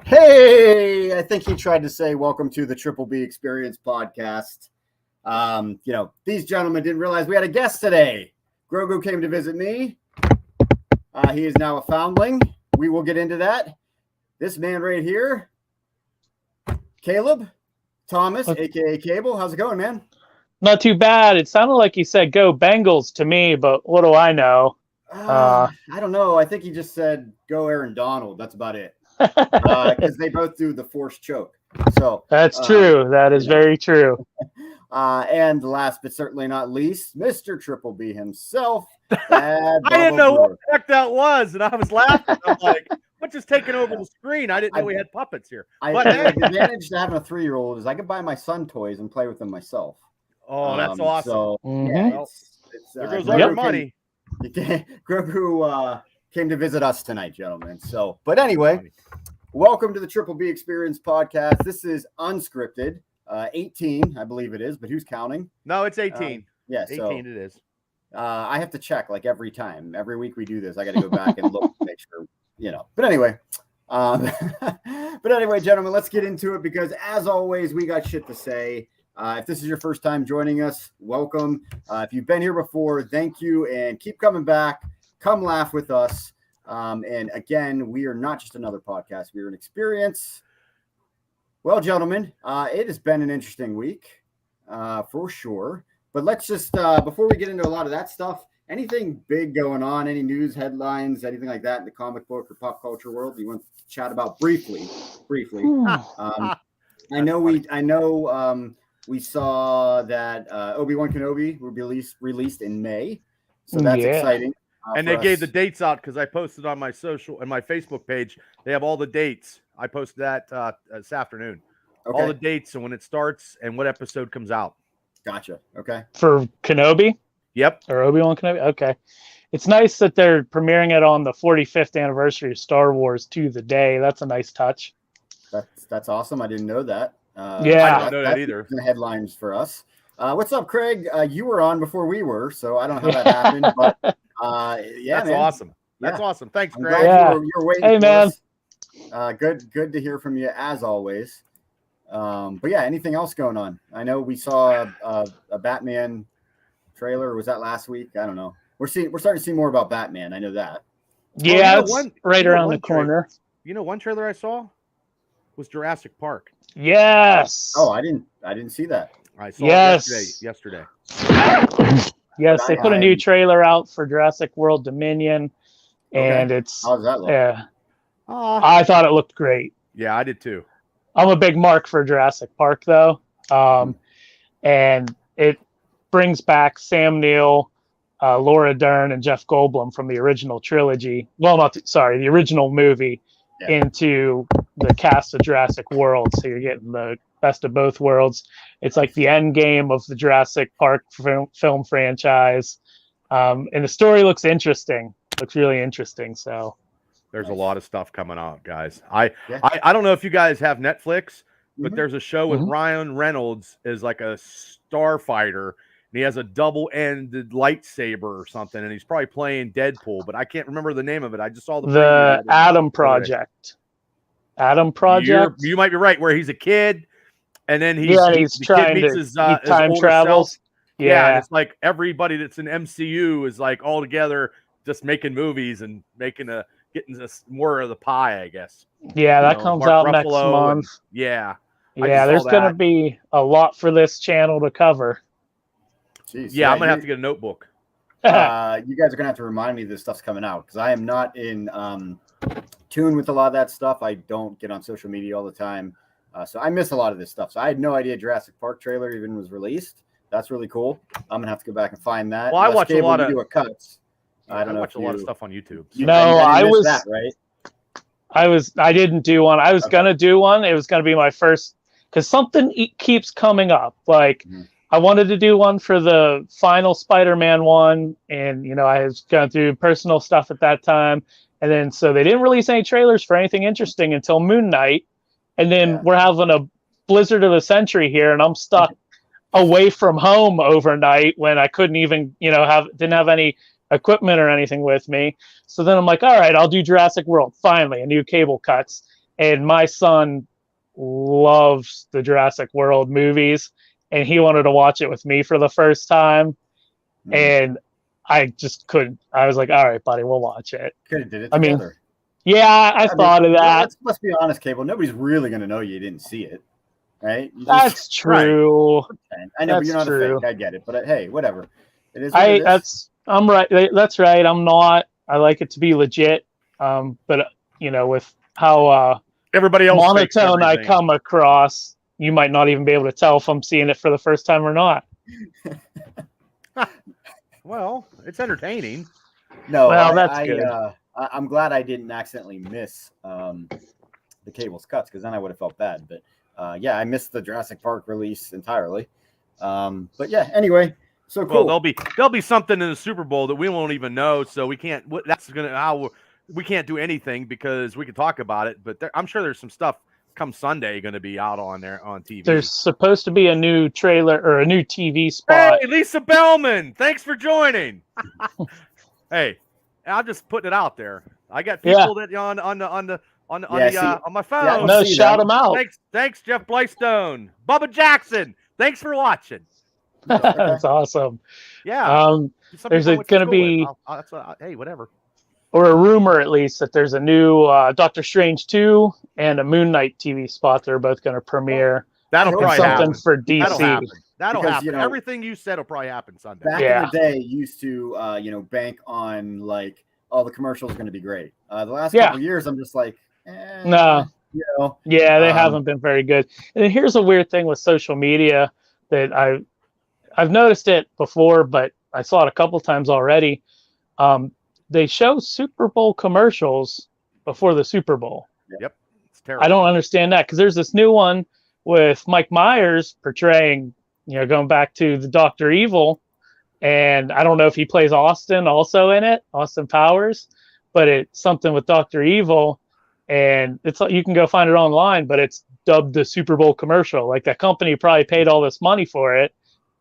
Hey, I think he tried to say welcome to the Triple B Experience podcast. These gentlemen didn't realize we had a guest today. Grogu came to visit me. He is now a foundling. We will get into that. This man right here, Caleb Thomas, a.k.a. Cable. How's it going, man? Not too bad. It sounded like he said go Bengals to me, but what do I know? I don't know. I think he just said go Aaron Donald. That's about it. Because they both do the forced choke. So that's true. That is very true. And last but certainly not least, Mr. Triple B himself. I didn't know what the heck that was, and I was laughing. I'm like, what just taking over the screen? I didn't know we had puppets here. The advantage to having a 3-year-old is I can buy my son toys and play with them myself. Oh, that's awesome. So, there goes all your money. Grogu came to visit us tonight, gentlemen. So, but anyway, welcome to the Triple B Experience podcast. This is Unscripted, 18, I believe it is, but who's counting? No, it's 18. Yeah, 18 so, it is. I have to check like every time. Every week we do this, I got to go back and look to make sure, But anyway, gentlemen, let's get into it because as always, we got shit to say. If this is your first time joining us, welcome. If you've been here before, thank you, and keep coming back. Come laugh with us. And again, we are not just another podcast. We are an experience. Well, gentlemen, it has been an interesting week for sure. But let's just, before we get into a lot of that stuff, anything big going on, any news headlines, anything like that in the comic book or pop culture world you want to chat about briefly? I know we saw that Obi-Wan Kenobi will be released in May. So that's exciting. And they gave the dates out because I posted on my social and my Facebook page. They have all the dates. I posted that this afternoon. Okay. All the dates and when it starts and what episode comes out. Gotcha. Okay. For Kenobi? Yep. Or Obi-Wan Kenobi? Okay. It's nice that they're premiering it on the 45th anniversary of Star Wars to the day. That's a nice touch. That's awesome. I didn't know that. I don't know that either. The headlines for us. What's up, Craig? You were on before we were, so I don't know how that happened, but that's awesome. That's awesome. Thanks, Greg. You're waiting. Hey, man. Good to hear from you as always. But yeah, anything else going on? I know we saw a Batman trailer. Was that last week? I don't know. We're starting to see more about Batman. I know that. Yeah, it's right around the corner. One trailer I saw was Jurassic Park. Yes. Oh, I didn't see that. I saw it yesterday. Yes, they put a new trailer out for Jurassic World Dominion, and it's how does that look? Yeah, I thought it looked great. Yeah, I did too. I'm a big mark for Jurassic Park, though, and it brings back Sam Neill, Laura Dern, and Jeff Goldblum from the original trilogy. Well, the original movie into the cast of Jurassic World. So you're getting the best of both worlds. It's like the end game of the Jurassic Park film franchise. And the story looks interesting. Looks really interesting. So there's a lot of stuff coming out, guys. I don't know if you guys have Netflix, but there's a show with Ryan Reynolds as like a starfighter, and he has a double-ended lightsaber or something, and he's probably playing Deadpool, but I can't remember the name of it. I just saw the Adam Project. Adam Project. You might be right, where he's a kid, and then he's trying to his time travels. Self. Yeah, and it's like everybody that's in MCU is like all together, just making movies and getting more of the pie, I guess. Yeah, that comes out next month. There's going to be a lot for this channel to cover. Jeez, I'm going to have to get a notebook. You guys are going to have to remind me this stuff's coming out because I am not in tune with a lot of that stuff. I don't get on social media all the time. So I miss a lot of this stuff. So I had no idea Jurassic Park trailer even was released. That's really cool. I'm going to have to go back and find that. Well, I watch a lot of cuts. I watch a lot of stuff on YouTube. I was that, right? I didn't do one. I was Okay. gonna do one. It was gonna be my first, because something keeps coming up. Like I wanted to do one for the final Spider-Man one, and I was going through personal stuff at that time, and then so they didn't release any trailers for anything interesting until Moon Knight, and then we're having a blizzard of the century here, and I'm stuck away from home overnight when I couldn't even didn't have any equipment or anything with me. So then I'm like, all right, I'll do Jurassic World. Finally, a new cable cuts, and my son loves the Jurassic World movies, and he wanted to watch it with me for the first time, and I just couldn't. I was like, all right, buddy, we'll watch it. Could have did it together. together. I thought of that. Let's be honest, Cable. Nobody's really going to know you didn't see it, right? That's true. Right. I know, but you're not a fake. I get it, but hey, whatever. It is. I'm right. That's right. I'm not. I like it to be legit. But with how everybody else monotone I come across, you might not even be able to tell if I'm seeing it for the first time or not. Well, it's entertaining. No, well, that's good. I'm glad I didn't accidentally miss the Cable's cuts, because then I would have felt bad. But I missed the Jurassic Park release entirely. But yeah, anyway. So cool. Well, there'll be something in the Super Bowl that we won't even know, so we can't. We can't do anything because we can talk about it. But I'm sure there's some stuff come Sunday going to be out on there on TV. There's supposed to be a new trailer or a new TV spot. Hey, Lisa Bellman, thanks for joining. Hey, I'm just putting it out there. I got people that on my phone. Yeah, no, shout them out. Thanks, Jeff Blystone, Bubba Jackson. Thanks for watching. That's awesome. Yeah. There's going to be hey, whatever. Or a rumor, at least, that there's a new Doctor Strange 2 and a Moon Knight TV spot that are both going to premiere. That'll probably something happen. for DC. That'll happen. Everything you said will probably happen Sunday. Back in the day, used to bank on like, the commercial is going to be great. The last couple of years, I'm just like, no. Yeah, they haven't been very good. And here's a weird thing with social media that I've noticed it before, but I saw it a couple times already. They show Super Bowl commercials before the Super Bowl. Yep. It's terrible. I don't understand that, because there's this new one with Mike Myers portraying, going back to the Dr. Evil. And I don't know if he plays Austin also in it, Austin Powers, but it's something with Dr. Evil. And it's like, you can go find it online, but it's dubbed the Super Bowl commercial. Like, that company probably paid all this money for it.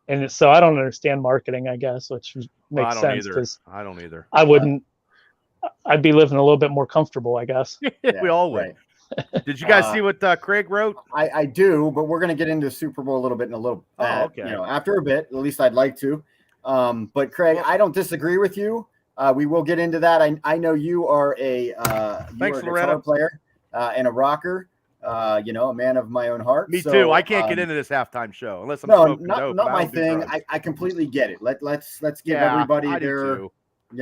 And so I don't understand marketing, I guess, which makes sense. I don't either. I wouldn't. I'd be living a little bit more comfortable, I guess. We all would. Right. Did you guys see what Craig wrote? I do, but we're going to get into Super Bowl a little bit in a little bit. Okay. After a bit, at least I'd like to. But Craig, I don't disagree with you. We will get into that. I know you are a guitar player and a rocker. A man of my own heart. Me too. I can't get into this halftime show unless I'm not my thing. I completely get it. Let's give everybody their.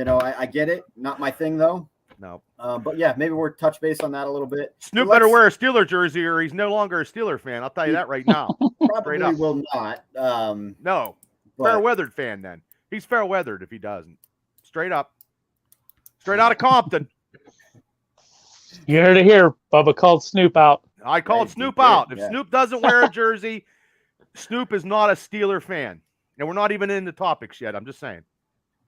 I get it. Not my thing though. No. But yeah, maybe we'll touch base on that a little bit. Snoop better wear a Steeler jersey, or he's no longer a Steeler fan. I'll tell you that right now. Probably will not. No. Fair weathered fan then. He's fair weathered if he doesn't. Straight up. Straight out of Compton. You heard it here. Bubba called Snoop out. I called Snoop out. If Snoop doesn't wear a jersey, Snoop is not a Steeler fan. And we're not even in the topics yet. I'm just saying.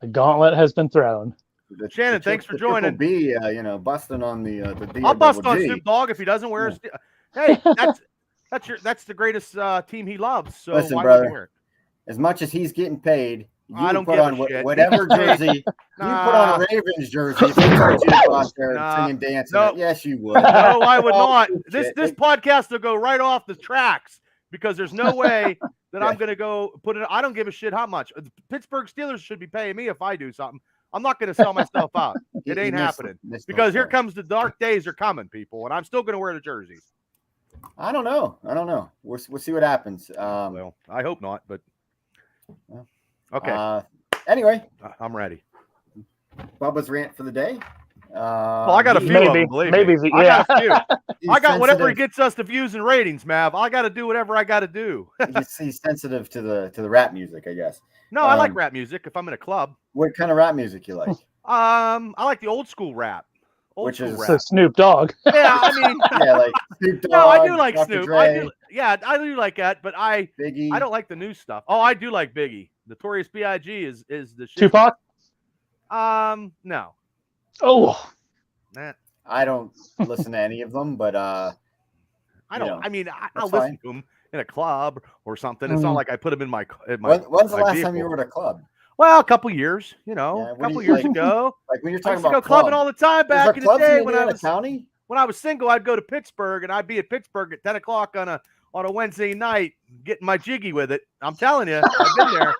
The gauntlet has been thrown. Shannon, thanks for joining. B, busting on the D. I'll bust on Snoop Dogg if he doesn't wear a Hey, that's the greatest team he loves. So listen, why brother, would he wear it? As much as he's getting paid, I don't put give on a shit. whatever jersey. You put on a Ravens jersey. If they told you to go out there singing, dancing, yes, you would. No, I would not. This podcast will go right off the tracks because there's no way that I'm going to go put it. I don't give a shit how much. The Pittsburgh Steelers should be paying me if I do something. I'm not going to sell myself out. It ain't happening because here comes the dark days are coming, people, and I'm still going to wear the jerseys. I don't know. We'll see what happens. Well, I hope not, but okay. Anyway, I'm ready. Bubba's rant for the day. Well, I got a few of them, believe me. I got a few. I got whatever gets us the views and ratings, Mav. I got to do whatever I got to do. He's sensitive to the rap music, I guess. No, I like rap music if I'm in a club. What kind of rap music you like? I like the old school rap. which is So Snoop Dogg. Yeah, I mean, yeah, like Snoop Dogg. no, I do like Dr. Snoop. Dre, I do, yeah, I do like that, but Biggie. I don't like the new stuff. Oh, I do like Biggie. Notorious B.I.G. is the shit. Tupac? No. Oh, Nah. I don't listen to any of them, but I don't. know, I mean, I'll fine. listen to them in a club or something. It's not like I put them in my. When's the my last vehicle. time you were at a club? Well, a couple years, a couple years like, ago. Like when you're I talking used to about go clubbing all the time back in the day when I was county. When I was single. I'd go to Pittsburgh and I'd be at Pittsburgh at 10 o'clock on a Wednesday night, getting my jiggy with it. I'm telling you, I've been there.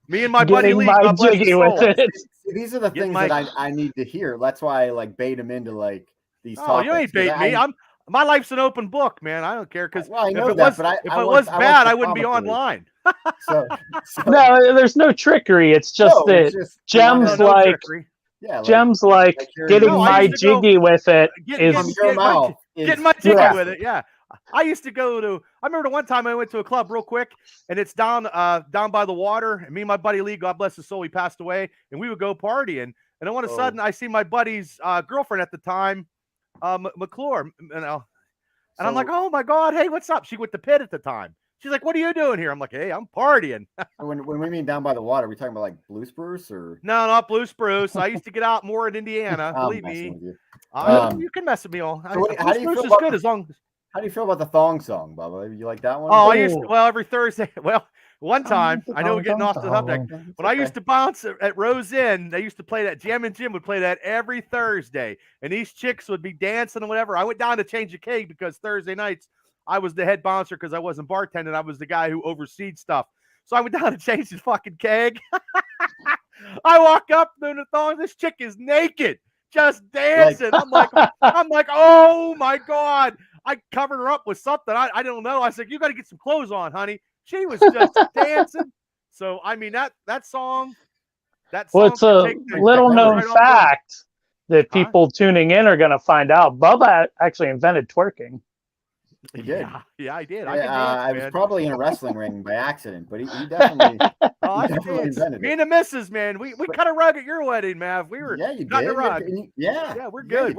Me and my buddy Lee, my jiggy with it. See, these are the things that I need to hear. That's why I like bait them into like these topics. Oh, you ain't bait me. My life's an open book, man. I don't care because I know if it that, was, but if it was bad, I wouldn't be online. So no, there's no trickery. It's just gems like gems like getting my jiggy with it is getting my jiggy with it. Yeah, I used to go to. I remember the one time I went to a club real quick, and it's down by the water. And me and my buddy Lee, God bless his soul, he passed away, and we would go partying. And then all of a sudden, I see my buddy's girlfriend at the time, McClure, and I'm like, oh my God, hey, what's up? She went to Pitt at the time. She's like, what are you doing here? I'm like, hey, I'm partying. when we mean down by the water, are we talking about like Blue Spruce or? No, not Blue Spruce. I used to get out more in Indiana. Believe me. You can mess with me all. So how do you feel about, good as long. How do you feel about the thong song, Bubba? You like that one? Oh, I used to, every Thursday. Well, one time, I know we're getting off the subject, but I used to bounce at Rose Inn. They used to play that. Jam and Jim would play that every Thursday, and these chicks would be dancing and whatever. I went down to change a cake because Thursday nights I was the head bouncer because I wasn't bartending. I was the guy who overseed stuff. So I went down to change the fucking keg. I walk up doing the thong. This chick is naked, just dancing. I'm like, oh my God. I covered her up with something. I don't know. I said, you got to get some clothes on, honey. She was just dancing. So, I mean, that song. Well, it's a little known fact that people tuning in are going to find out. Bubba actually invented twerking. He did. Yeah, I did. I was probably in a wrestling ring by accident, but he definitely, definitely invented it. Me and the missus, man, we cut a rug at your wedding, Mav. We were cutting a rug. Yeah, we're good.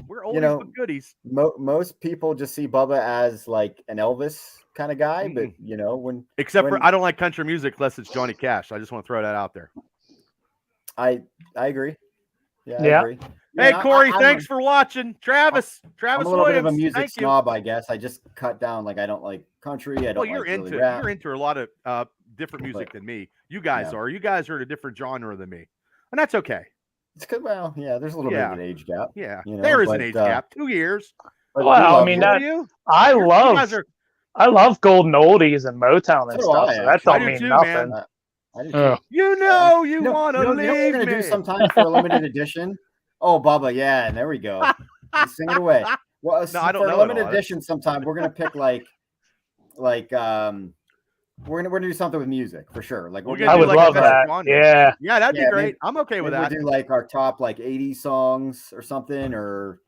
We're always the goodies. Most people just see Bubba as like an Elvis kind of guy, but except for I don't like country music unless it's Johnny Cash. I just want to throw that out there. I agree. Yeah. I agree. Hey, Corey, thanks for watching. Travis I'm a little bit of a music snob, I guess. I just cut down. Like, I don't like country. I don't you're like rap. You're into a lot of different music than me. You guys are. You guys are in a different genre than me, and that's okay. It's good. Well, yeah, there's a little bit of an age gap. Yeah, there is an age gap. 2 years. Well, I mean, I love golden oldies and Motown and stuff. So that don't mean nothing. You want to leave me. We're gonna do sometime for a limited edition. Oh, Bubba, yeah, and there we go. You sing it away. Well, I don't for know a limited edition sometime, we're gonna pick like we're gonna do something with music for sure. Like I would love that. Yeah, that'd be great. I'm okay with that. We'll do like our top like 80 songs or something, or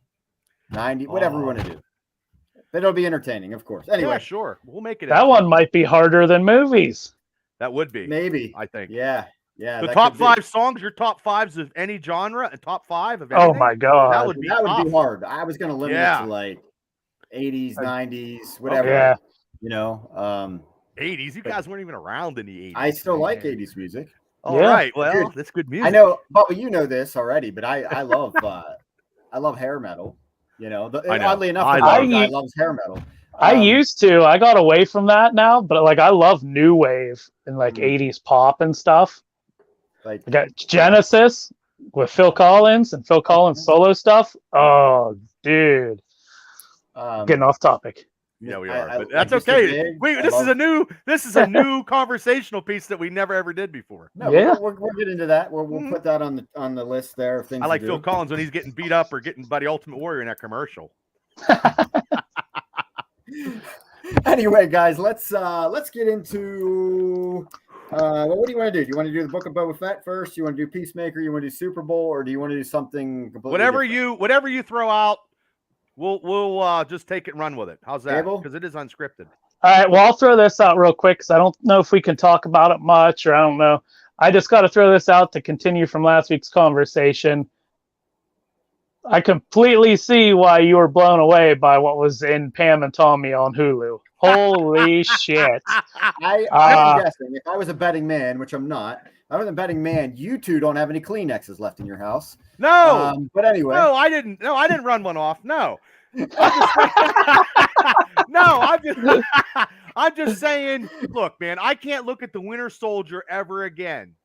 90, whatever we want to do. But it'll be entertaining, of course. Anyway, sure, we'll make it. That one might be harder than movies. That would be maybe. I think. Yeah. The top 5 songs, your top 5s of any genre, and top 5 of anything. Oh my God, that would be hard. I was gonna limit it to like 80s, 90s, whatever. Yeah. 80s. You guys weren't even around in the 80s. I still like 80s music. All right. Well, that's good music. I know, but you know this already. But I love I love hair metal. Oddly enough, I love hair metal. I used to. I got away from that now, but like I love new wave and like 80s pop and stuff. Like I got Genesis with Phil Collins and Phil Collins solo stuff. Oh, dude. Getting off topic. Yeah, we are, but that's okay. This is a new conversational piece that we never ever did before. No, we'll get into that. We'll put that on the list there of things. I like Phil Collins when he's getting beat up or getting Buddy Ultimate Warrior in that commercial. Anyway, guys, let's get into what do you want to do? Do you want to do the Book of Boba Fett first? Do you want to do Peacemaker? You want to do Super Bowl, or do you want to do something completely whatever you throw out? We'll just take it and run with it. How's that? Because it is unscripted. All right. Well, I'll throw this out real quick because I don't know if we can talk about it much, or I don't know. I just got to throw this out to continue from last week's conversation. I completely see why you were blown away by what was in Pam and Tommy on Hulu. Holy shit. I'm guessing if I was a betting man, which I'm not, if I was a betting man, you two don't have any Kleenexes left in your house. No. But anyway. No, I didn't. No, I didn't run one off. No. I'm just saying, look, man, I can't look at the Winter Soldier ever again.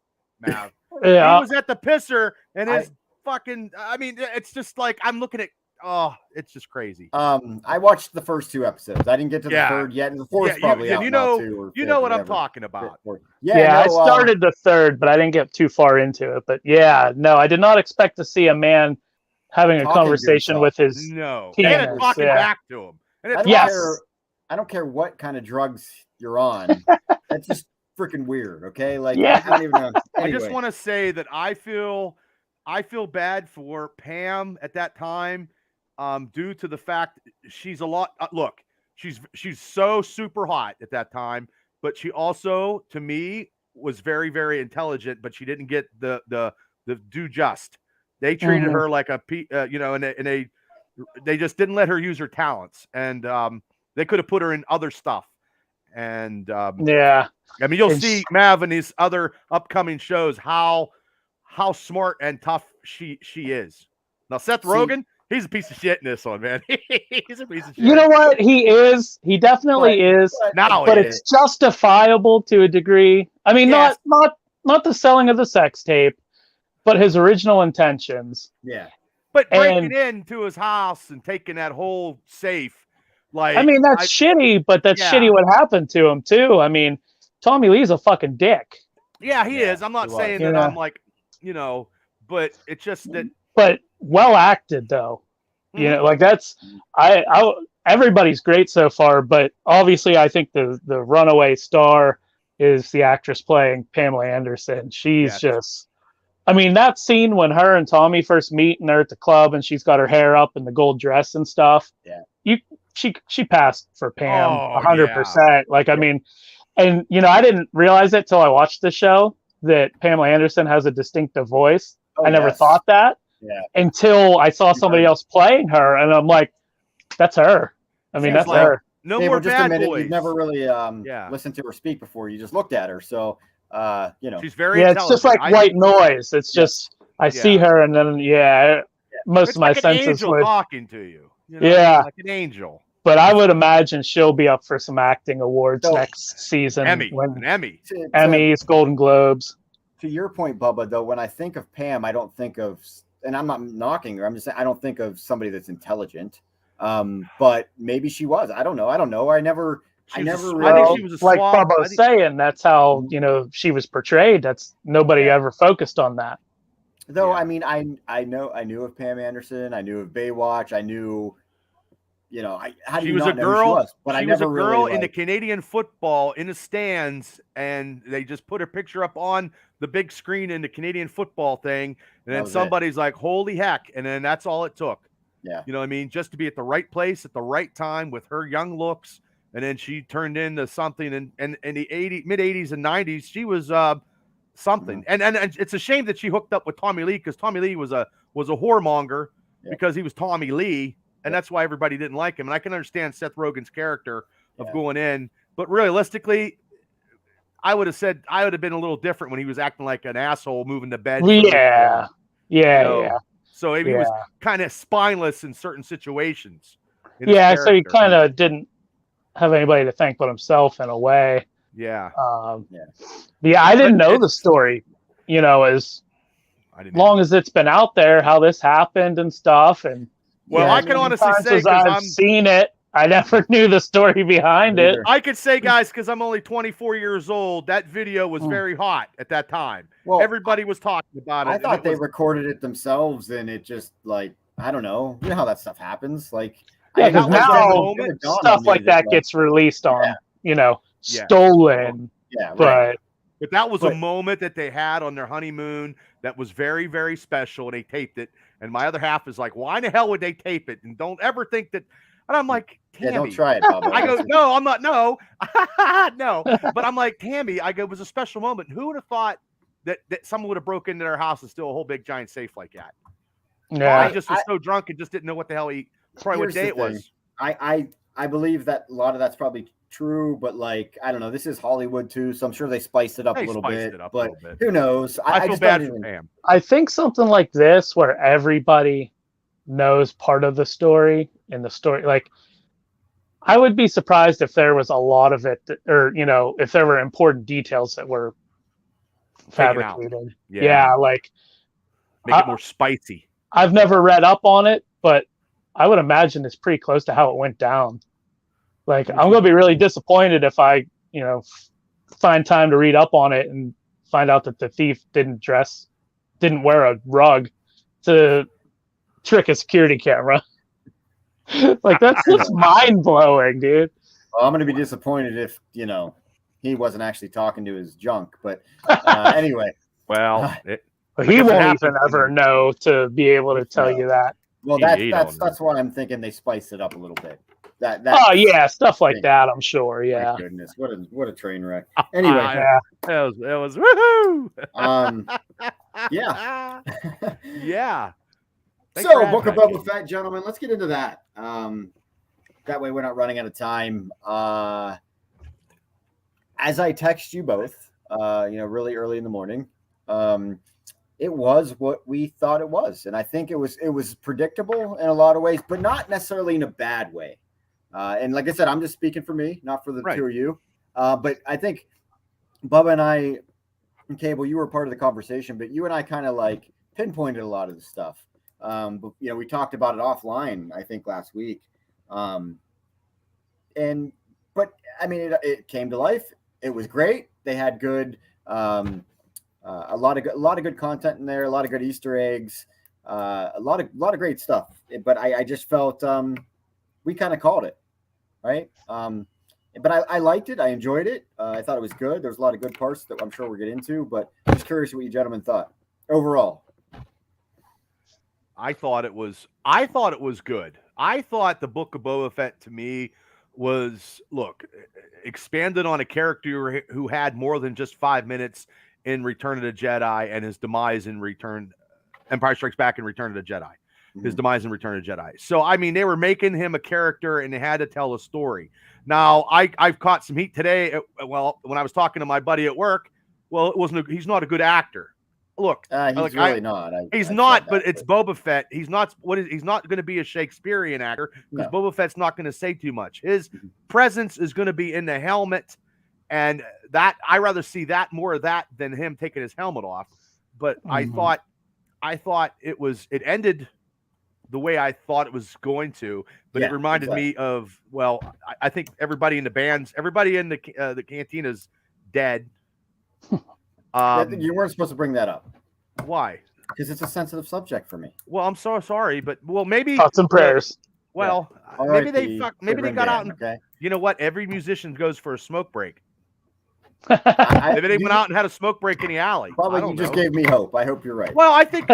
Mav. Yeah. He was at the pisser and his I mean, it's just like I'm looking at it's just crazy. I watched the first 2 episodes. I didn't get to the third yet, and the fourth probably out now too. You know what I'm talking about. I started the third, but I didn't get too far into it. But no, I did not expect to see a man having a conversation with his penis. And talking back to him. And I don't care what kind of drugs you're on. That's just freaking weird. Okay, like I don't even know. Anyway. I just want to say that I feel bad for Pam at that time, due to the fact she's a lot. Look, she's so super hot at that time, but she also, to me, was very, very intelligent. But she didn't get the due just. They treated her like a and they just didn't let her use her talents, and they could have put her in other stuff. And I mean, you'll see Mav in these other upcoming shows how smart and tough she is. Now, Seth Rogen, he's a piece of shit in this one, man. He's a piece of shit. You know what? He is. He definitely is. But it's justifiable to a degree. I mean, not the selling of the sex tape, but his original intentions. Yeah. But breaking into his house and taking that whole safe, like, I mean, that's shitty, but that's shitty what happened to him too. I mean, Tommy Lee's a fucking dick. Yeah, he is. I'm not saying that I'm like, but it's just that. But well acted though. You know, like that's everybody's great so far, but obviously I think the runaway star is the actress playing Pamela Anderson. She's just, I mean, that scene when her and Tommy first meet and they're at the club and she's got her hair up in the gold dress and stuff. Yeah. She passed for Pam 100%. Like, I mean, and I didn't realize it till I watched the show that Pamela Anderson has a distinctive voice. I never thought that until I saw somebody else playing her, and I'm like, that's her. I mean, that's her. No more bad boys. You've never really listened to her speak before. You just looked at her, so she's very intelligent. It's just like white noise. It's just I see her, and then most it's of my like senses an angel would talking to you. Like an angel. But I would imagine she'll be up for some acting awards next season. Emmys, Golden Globes. To your point, Bubba, though, when I think of Pam, I don't think of, and I'm not knocking her, I'm just saying I don't think of somebody that's intelligent. But maybe she was. I don't know. I never really. I think she was a like Bubba was saying, that's how she was portrayed. That's nobody ever focused on that. Though I mean, I knew of Pam Anderson. I knew of Baywatch. I knew. She was a girl, but I never really in the Canadian football in the stands, and they just put her picture up on the big screen in the Canadian football thing, and then somebody's like, "Holy heck!" And then that's all it took. Yeah, you know what I mean? Just to be at the right place at the right time with her young looks, and then she turned into something. And in the mid 80s and 90s, she was something. And it's a shame that she hooked up with Tommy Lee, because Tommy Lee was a whoremonger because he was Tommy Lee. And that's why everybody didn't like him. And I can understand Seth Rogen's character of going in. But realistically, I would have been a little different when he was acting like an asshole moving the bed. Yeah. So he was kind of spineless in certain situations. So he kind of didn't have anybody to thank but himself in a way. Yeah. I didn't know the story, as long as it's been out there, how this happened and stuff. And well, I can honestly say, because I've seen it, I never knew the story behind it. I could say, guys, because I'm only 24 years old, that video was very hot at that time. Well, everybody was talking about it. I thought they recorded it themselves, and it just, like, I don't know. You know how that stuff happens? Like, because now stuff like that gets released on, stolen. Yeah, right. But that was a moment that they had on their honeymoon that was very, very special. They taped it. And my other half is like, why in the hell would they tape it? And don't ever think that. And I'm like, Tammy. Yeah, don't try it, Bob. I go, no, I'm not. No, no. But I'm like, Tammy, I go, it was a special moment. Who would have thought that someone would have broke into their house and steal a whole big giant safe like that? Yeah. He just was so drunk and just didn't know what the hell what day it was. I believe that a lot of that's probably true, but like I don't know. This is Hollywood too, so I'm sure they spiced it up a little bit. But who knows? I feel bad for him. I think something like this, where everybody knows part of the story in the story, like I would be surprised if there was a lot of it, or if there were important details that were fabricated. Yeah, like make it more spicy. I've never read up on it, but I would imagine it's pretty close to how it went down. Like, I'm going to be really disappointed if I, find time to read up on it and find out that the thief didn't wear a rug to trick a security camera. Like, that's just mind blowing, dude. Well, I'm going to be disappointed if, he wasn't actually talking to his junk. But anyway. Well, he won't even ever know to be able to tell you that. Well, that's why I'm thinking they spiced it up a little bit. Oh yeah, stuff like that. I'm sure. Yeah. My goodness, what a train wreck. Anyway, it was woohoo. Yeah. Yeah. So, Book of Boba Fett, gentlemen, let's get into that. That way, we're not running out of time. As I text you both, really early in the morning, it was what we thought it was, and I think it was predictable in a lot of ways, but not necessarily in a bad way. And like I said, I'm just speaking for me, not for the two of you. But I think Bubba and I, and Cable, you were part of the conversation, but you and I kind of like pinpointed a lot of the stuff. But we talked about it offline, I think last week. But I mean, it came to life. It was great. They had good, a lot of good content in there, a lot of good Easter eggs, a lot of great stuff. But I just felt we kind of called it, right? But I liked it. I enjoyed it. I thought it was good. There's a lot of good parts that I'm sure we'll get into. But I'm just curious what you gentlemen thought overall. I thought it was good. I thought the Book of Boba Fett to me was expanded on a character who had more than just 5 minutes in Return of the Jedi and his demise in Empire Strikes Back and Return of the Jedi. His demise in Return of the Jedi. So, I mean, they were making him a character and they had to tell a story. Now, I've caught some heat today. Well, when I was talking to my buddy at work, he's not a good actor. Look, he's really not. He's not, but it's Boba Fett. He's not going to be a Shakespearean actor because Boba Fett's not going to say too much. His presence is going to be in the helmet, and that I rather see that more of that than him taking his helmet off. But I thought it ended the way I thought it was going to, but it reminded me of, I think everybody in the cantina's dead. You weren't supposed to bring that up. Why? Because it's a sensitive subject for me. Well, I'm so sorry, but maybe thoughts and prayers. Maybe they got out and you know what? Every musician goes for a smoke break. Maybe they went out and had a smoke break in the alley. Probably you just gave me hope. I hope you're right. Well, I think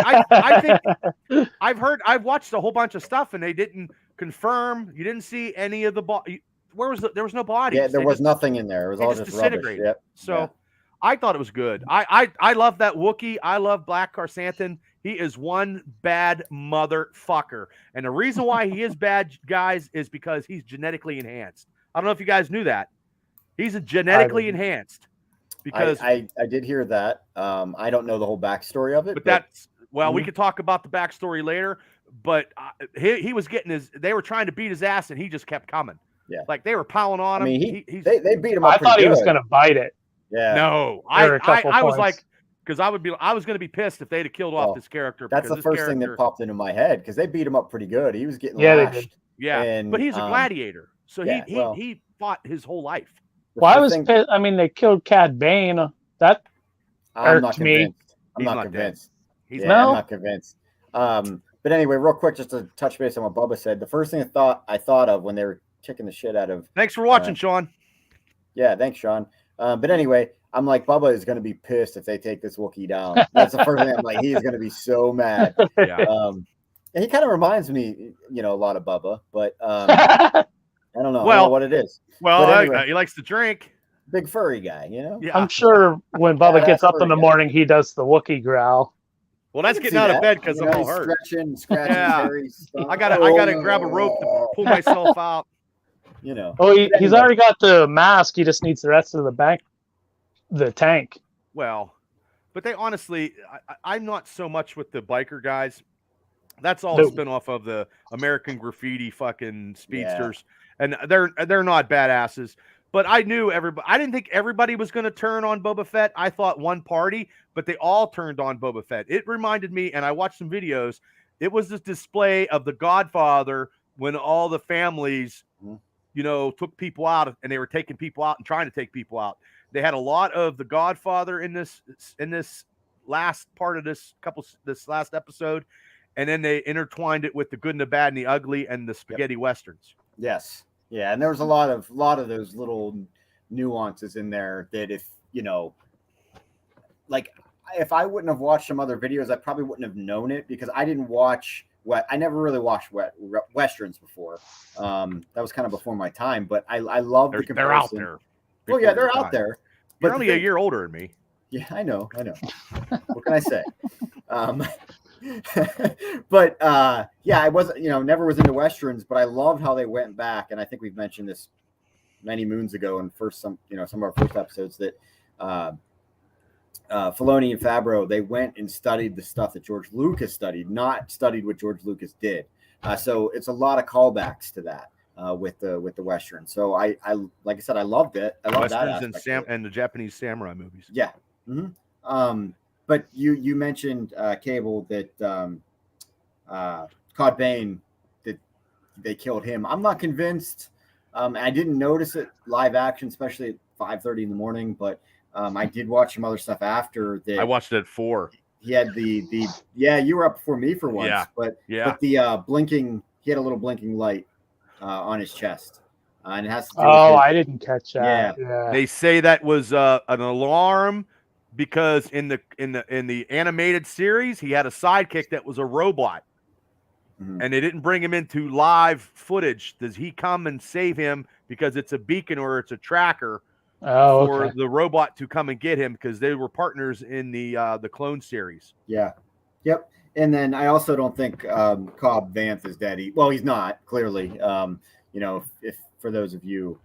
I've watched a whole bunch of stuff and they didn't confirm. You didn't see any of the there was no bodies. Yeah, there was nothing in there. It was all just disintegrated. Yep. So I thought it was good. I love that Wookiee. I love Black Krrsantan. He is one bad motherfucker. And the reason why he is bad, guys, is because he's genetically enhanced. I don't know if you guys knew that. He's genetically enhanced. Because I did hear that. I don't know the whole backstory of it. But we could talk about the backstory later. But he was they were trying to beat his ass, and he just kept coming. Yeah. Like they were piling on him. I mean, they beat him up. I thought he was going to bite it. Yeah. No, I was like, because I was going to be pissed if they'd have killed off this character. That's the first thing that popped into my head because they beat him up pretty good. He was getting lashed. They did. Yeah, but he's a gladiator, so he fought his whole life. Well, I was pissed. I mean, they killed Cad Bane. That hurt me. I'm not convinced. I'm not convinced. But anyway, real quick, just to touch base on what Bubba said. The first thing I thought of when they were kicking the shit out of. Thanks for watching, Sean. Yeah, thanks, Sean. But anyway, I'm like, Bubba is going to be pissed if they take this Wookiee down. That's the first thing I'm like, he's going to be so mad. Yeah. And he kind of reminds me, a lot of Bubba, but I don't know. I don't know what it is. Well, anyway, he likes to drink. Big furry guy, Yeah. I'm sure when Bubba gets up in the morning, he does the Wookiee growl. Well, that's can getting see out of that. bed because You I'm know, all he's hurt. scratching Yeah. Terry's stomach. I gotta grab a rope to pull myself out. You know. Oh, he's Anyway. already got the mask. He just needs the rest of the tank. Well, but they honestly, I'm not so much with the biker guys. That's all a spinoff of the American Graffiti fucking speedsters, and they're not badasses. But I knew everybody. I didn't think everybody was going to turn on Boba Fett. I thought one party, but they all turned on Boba Fett. It reminded me, and I watched some videos. It was this display of The Godfather when all the families, took people out, and they were taking people out and trying to take people out. They had a lot of The Godfather in this last part of this last episode, and then they intertwined it with the good and the bad and the ugly and the spaghetti westerns. Yes. Yeah, and there was a lot of those little nuances in there that if if I wouldn't have watched some other videos, I probably wouldn't have known it because I didn't watch I never really watched westerns before. That was kind of before my time, but I love the comparison. They're out there. Well, yeah, they're out there. You're only a year older than me. Yeah, I know. What can I say? But I wasn't, never was into westerns, but I love how they went back, and I think we've mentioned this many moons ago in some of our first episodes that Filoni and Favreau, they went and studied the stuff that George Lucas studied, not studied what George Lucas did. So it's a lot of callbacks to that with the western. So I like I said, I loved it. I love westerns that and the Japanese samurai movies. Yeah. Mm-hmm. But you mentioned Cable that Cod Bane, that they killed him. I'm not convinced. I didn't notice it live action, especially at 5:30 in the morning. But I did watch some other stuff after that. I watched it at 4. He had you were up before me for once. Yeah. But the blinking, he had a little blinking light on his chest. And it has to do with I didn't catch that. Yeah. They say that was an alarm. Because in the animated series, he had a sidekick that was a robot, and they didn't bring him into live footage. Does he come and save him because it's a beacon or it's a tracker for the robot to come and get him? Because they were partners in the Clone series. Yeah, yep. And then I also don't think Cobb Vanth is dead. He's not clearly. If for those of you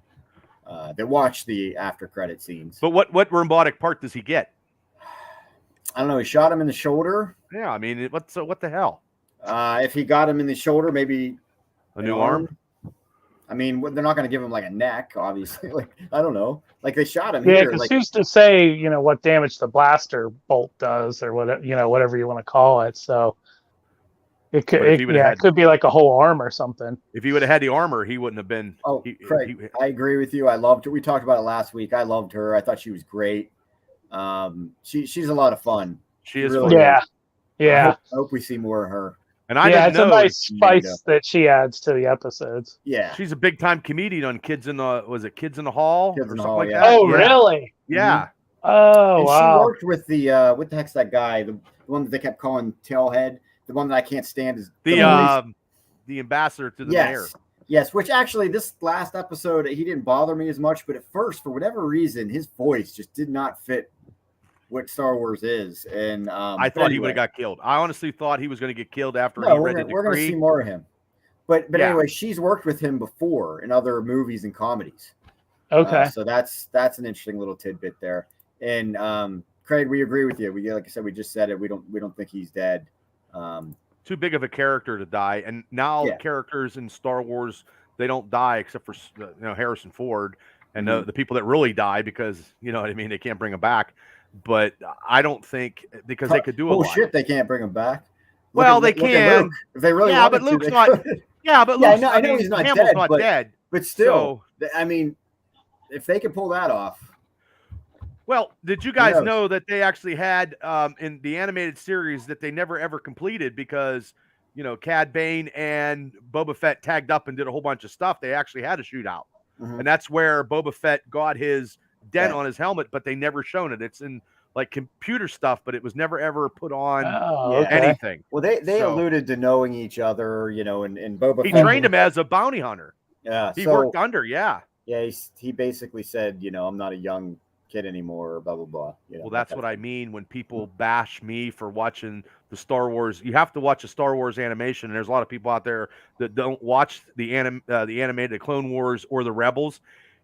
that watch the after credit scenes. But what robotic part does he get? I don't know. He shot him in the shoulder. Yeah, I mean, what the hell? If he got him in the shoulder, maybe a new arm. I mean, they're not going to give him like a neck, obviously. I don't know. Like they shot him. Yeah, because who's to say, what damage the blaster bolt does, or whatever you want to call it. So it could, it could be like a whole arm or something. If he would have had the armor, he wouldn't have been. Oh, Craig, I agree with you. I loved her. We talked about it last week. I loved her. I thought she was great. She's a lot of fun. She is really fun. Yeah. I hope we see more of her. And I didn't know, it's a nice spice that she adds to the episodes. Yeah, she's a big time comedian on Kids in the Hall or something like that. Oh, really? Yeah. Oh, and wow. She worked with the what the heck's that guy? The one that they kept calling Tailhead. The one that I can't stand is the ambassador to the mayor. Yes, which actually this last episode he didn't bother me as much, but at first, for whatever reason, his voice just did not fit what Star Wars is, and I thought he would have got killed. I honestly thought he was going to get killed after he read the decree. We're going to see more of him. But anyway, she's worked with him before in other movies and comedies. Okay, so that's an interesting little tidbit there. And Craig, we agree with you. Like I said, we just said it. We don't think he's dead. Too big of a character to die, and now characters in Star Wars, they don't die except for Harrison Ford and the people that really die because they can't bring them back. But I don't think because they could do a lot. Shit, they can't bring him back. They can. If they really but Luke's not. Yeah, but Luke's, I know he's not dead. But still, I mean, if they could pull that off. Well, did you guys know that they actually had in the animated series that they never ever completed because Cad Bane and Boba Fett tagged up and did a whole bunch of stuff. They actually had a shootout, and that's where Boba Fett got his dent on his helmet, but they never shown it. It's in like computer stuff, but it was never ever put on anything. Well, they alluded to knowing each other, and Boba Fett trained him as a bounty hunter. Yeah, he worked under. Yeah, he basically said, I'm not a young kid anymore, or blah blah blah. Well, that's what I mean when people bash me for watching the Star Wars. You have to watch a Star Wars animation, and there's a lot of people out there that don't watch the animated Clone Wars or the Rebels.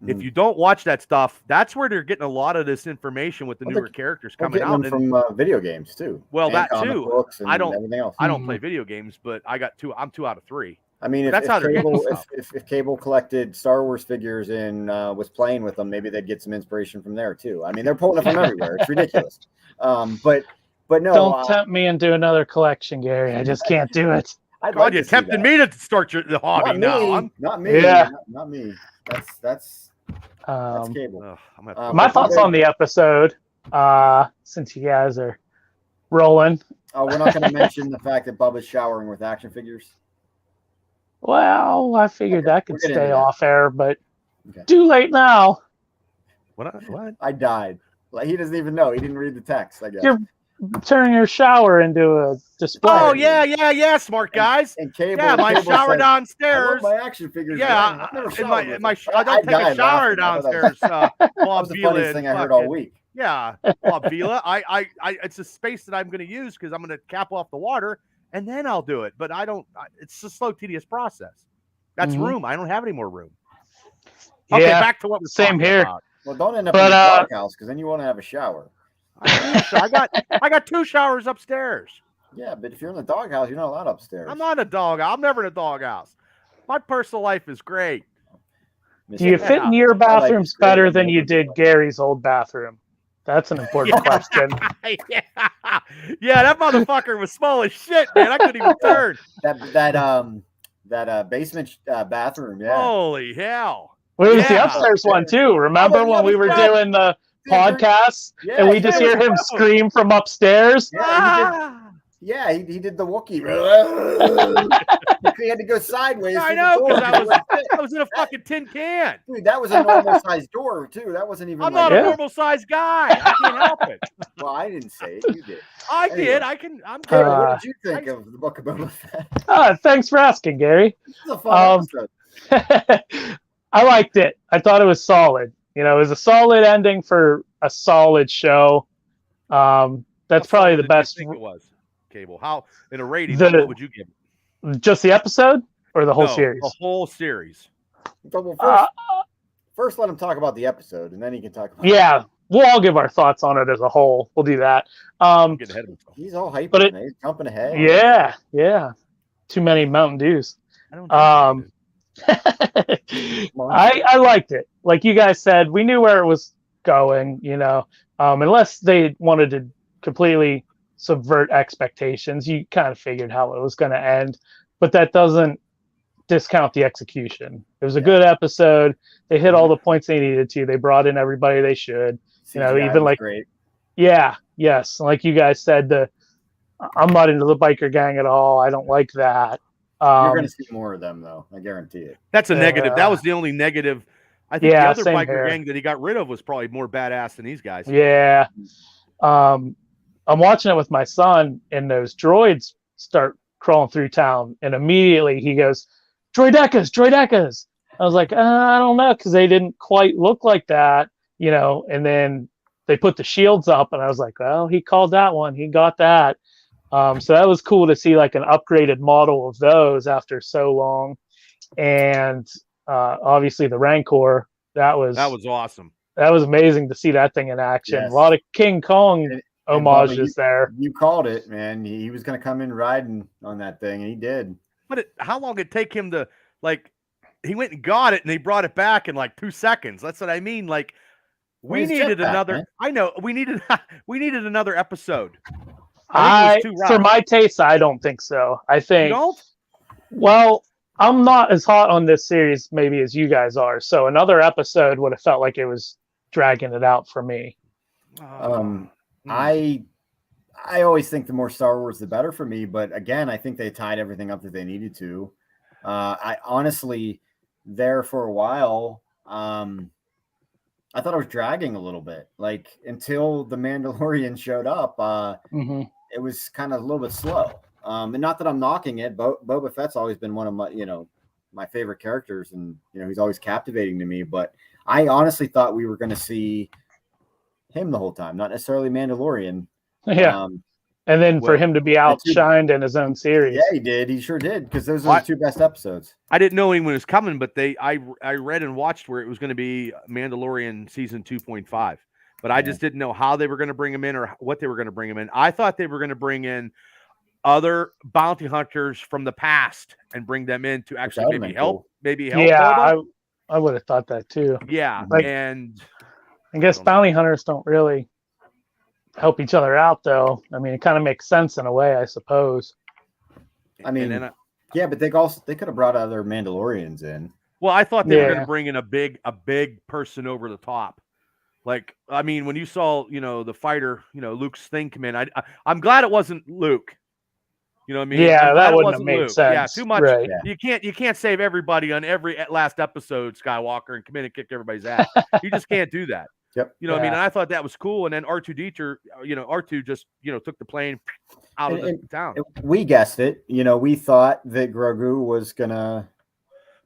If you don't watch that stuff, that's where they're getting a lot of this information with the newer characters coming out from video games too. Well, that too. Books and everything else. I don't play video games, but I got two. I'm 2 out of 3. I mean, if Cable collected Star Wars figures and was playing with them, maybe they'd get some inspiration from there too. I mean, they're pulling it from everywhere. It's ridiculous. But no. Don't tempt me into another collection, Gary. I just can't do it. God, you're tempting me to start the hobby now. Not me. Yeah. Not me. That's Cable. My thoughts on the episode, since you guys are rolling. Oh, we're not going to mention the fact that Bubba's showering with action figures. Well, I figured that could stay off air, but too late now. What? I died. Like, he doesn't even know. He didn't read the text, I guess. You're turning your shower into a display. Oh, yeah, smart guys. And Cable, my shower downstairs. My action figures. Yeah, I don't take a shower downstairs. Bob the funniest thing I heard all week. Yeah, Bob Vila. I it's a space that I'm going to use because I'm going to cap off the water, and then I'll do it. But it's a slow, tedious process. That's room. I don't have any more room. Okay, back to what we're same here. about. Well, don't end up in the doghouse because then you want to have a shower. I got 2 showers upstairs. Yeah, but if you're in the doghouse, you're not allowed upstairs. I'm not in a doghouse. I'm never in a doghouse. My personal life is great. Do you fit in your bathrooms better than you did Gary's old bathroom? That's an important question. Yeah, that motherfucker was small as shit, man. I couldn't even turn. That basement bathroom. Yeah. Holy hell! Well, it was the upstairs one too. Remember when we were doing the podcast and we just hear him scream from upstairs? Yeah, he did the Wookiee. He had to go sideways. I know, because I was in a fucking tin can. Dude, that was a normal sized door too. That wasn't even. I'm not a normal sized guy. I can't help it. Well, I didn't say it. You did. I did. I'm good. What did you think of the Book of Boba Fett? Thanks for asking, Gary. This is a fun episode. I liked it. I thought it was solid. It was a solid ending for a solid show. That's probably the best. I think it was. Cable. How in a rating? What would you give it? Just the episode or the whole series? The whole series. First, let him talk about the episode, and then he can talk about. Yeah, we'll all give our thoughts on it as a whole. We'll do that. Get ahead of himself. He's all hyper, man. He's jumping ahead. Yeah. Too many Mountain Dews. I liked it. Like you guys said, we knew where it was going. Unless they wanted to completely subvert expectations, you kind of figured how it was going to end, but that doesn't discount the execution. It was a good episode. They hit all the points they needed to. They brought in everybody they should. Even like great. Yes, like you guys said, I'm not into the biker gang at all. I don't like that. You're going to see more of them, though. I guarantee it. That's a negative. That was the only negative. I think the other biker gang that he got rid of was probably more badass than these guys. Yeah. I'm watching it with my son, and those droids start crawling through town, and immediately he goes, droidecas. I was like, I don't know, because they didn't quite look like that, and then they put the shields up, and I was like, well, he called that one. He got that. So that was cool to see like an upgraded model of those after so long. And obviously the Rancor, that was awesome. That was amazing to see that thing in action. Yes. A lot of King Kong homages there. You called it, man. He was going to come in riding on that thing, and he did. But how long did it take him to, like, he went and got it, and he brought it back in like 2 seconds. That's what I mean. Like, we needed another. Man. I know we needed another episode. For my taste, I don't think so. I think. You don't? Well, I'm not as hot on this series maybe as you guys are. So another episode would have felt like it was dragging it out for me. I always think the more Star Wars, the better for me. But again, I think they tied everything up that they needed to. I honestly, there for a while, I thought it was dragging a little bit, like until the Mandalorian showed up. It was kind of a little bit slow. And not that I'm knocking it. Boba Fett's always been one of my, my favorite characters, and he's always captivating to me. But I honestly thought we were going to see him the whole time, not necessarily Mandalorian. Yeah. And then for him to be outshined in his own series. Yeah, he did. He sure did, because those are the two best episodes. I didn't know when it was coming, but I read and watched where it was going to be Mandalorian season 2.5. But I just didn't know how they were going to bring him in or what they were going to bring him in. I thought they were going to bring in other bounty hunters from the past and bring them in to actually maybe help. Yeah, I would have thought that too. Yeah, and I guess bounty hunters don't really help each other out, though. I mean, it kind of makes sense in a way, I suppose. I mean, yeah, but they could have brought other Mandalorians in. Well, I thought they were going to bring in a big person over the top. Like, I mean, when you saw, the fighter, Luke's thing come in, I'm glad it wasn't Luke. You know what I mean? Yeah, that wouldn't have made sense. Yeah, too much. Right. You can't save everybody on every last episode, Skywalker, and come in and kick everybody's ass. You just can't do that. Yep. You know what I mean? And I thought that was cool. And then R2D2, R2 just, took the plane out of the town. We guessed it. We thought that Grogu was going to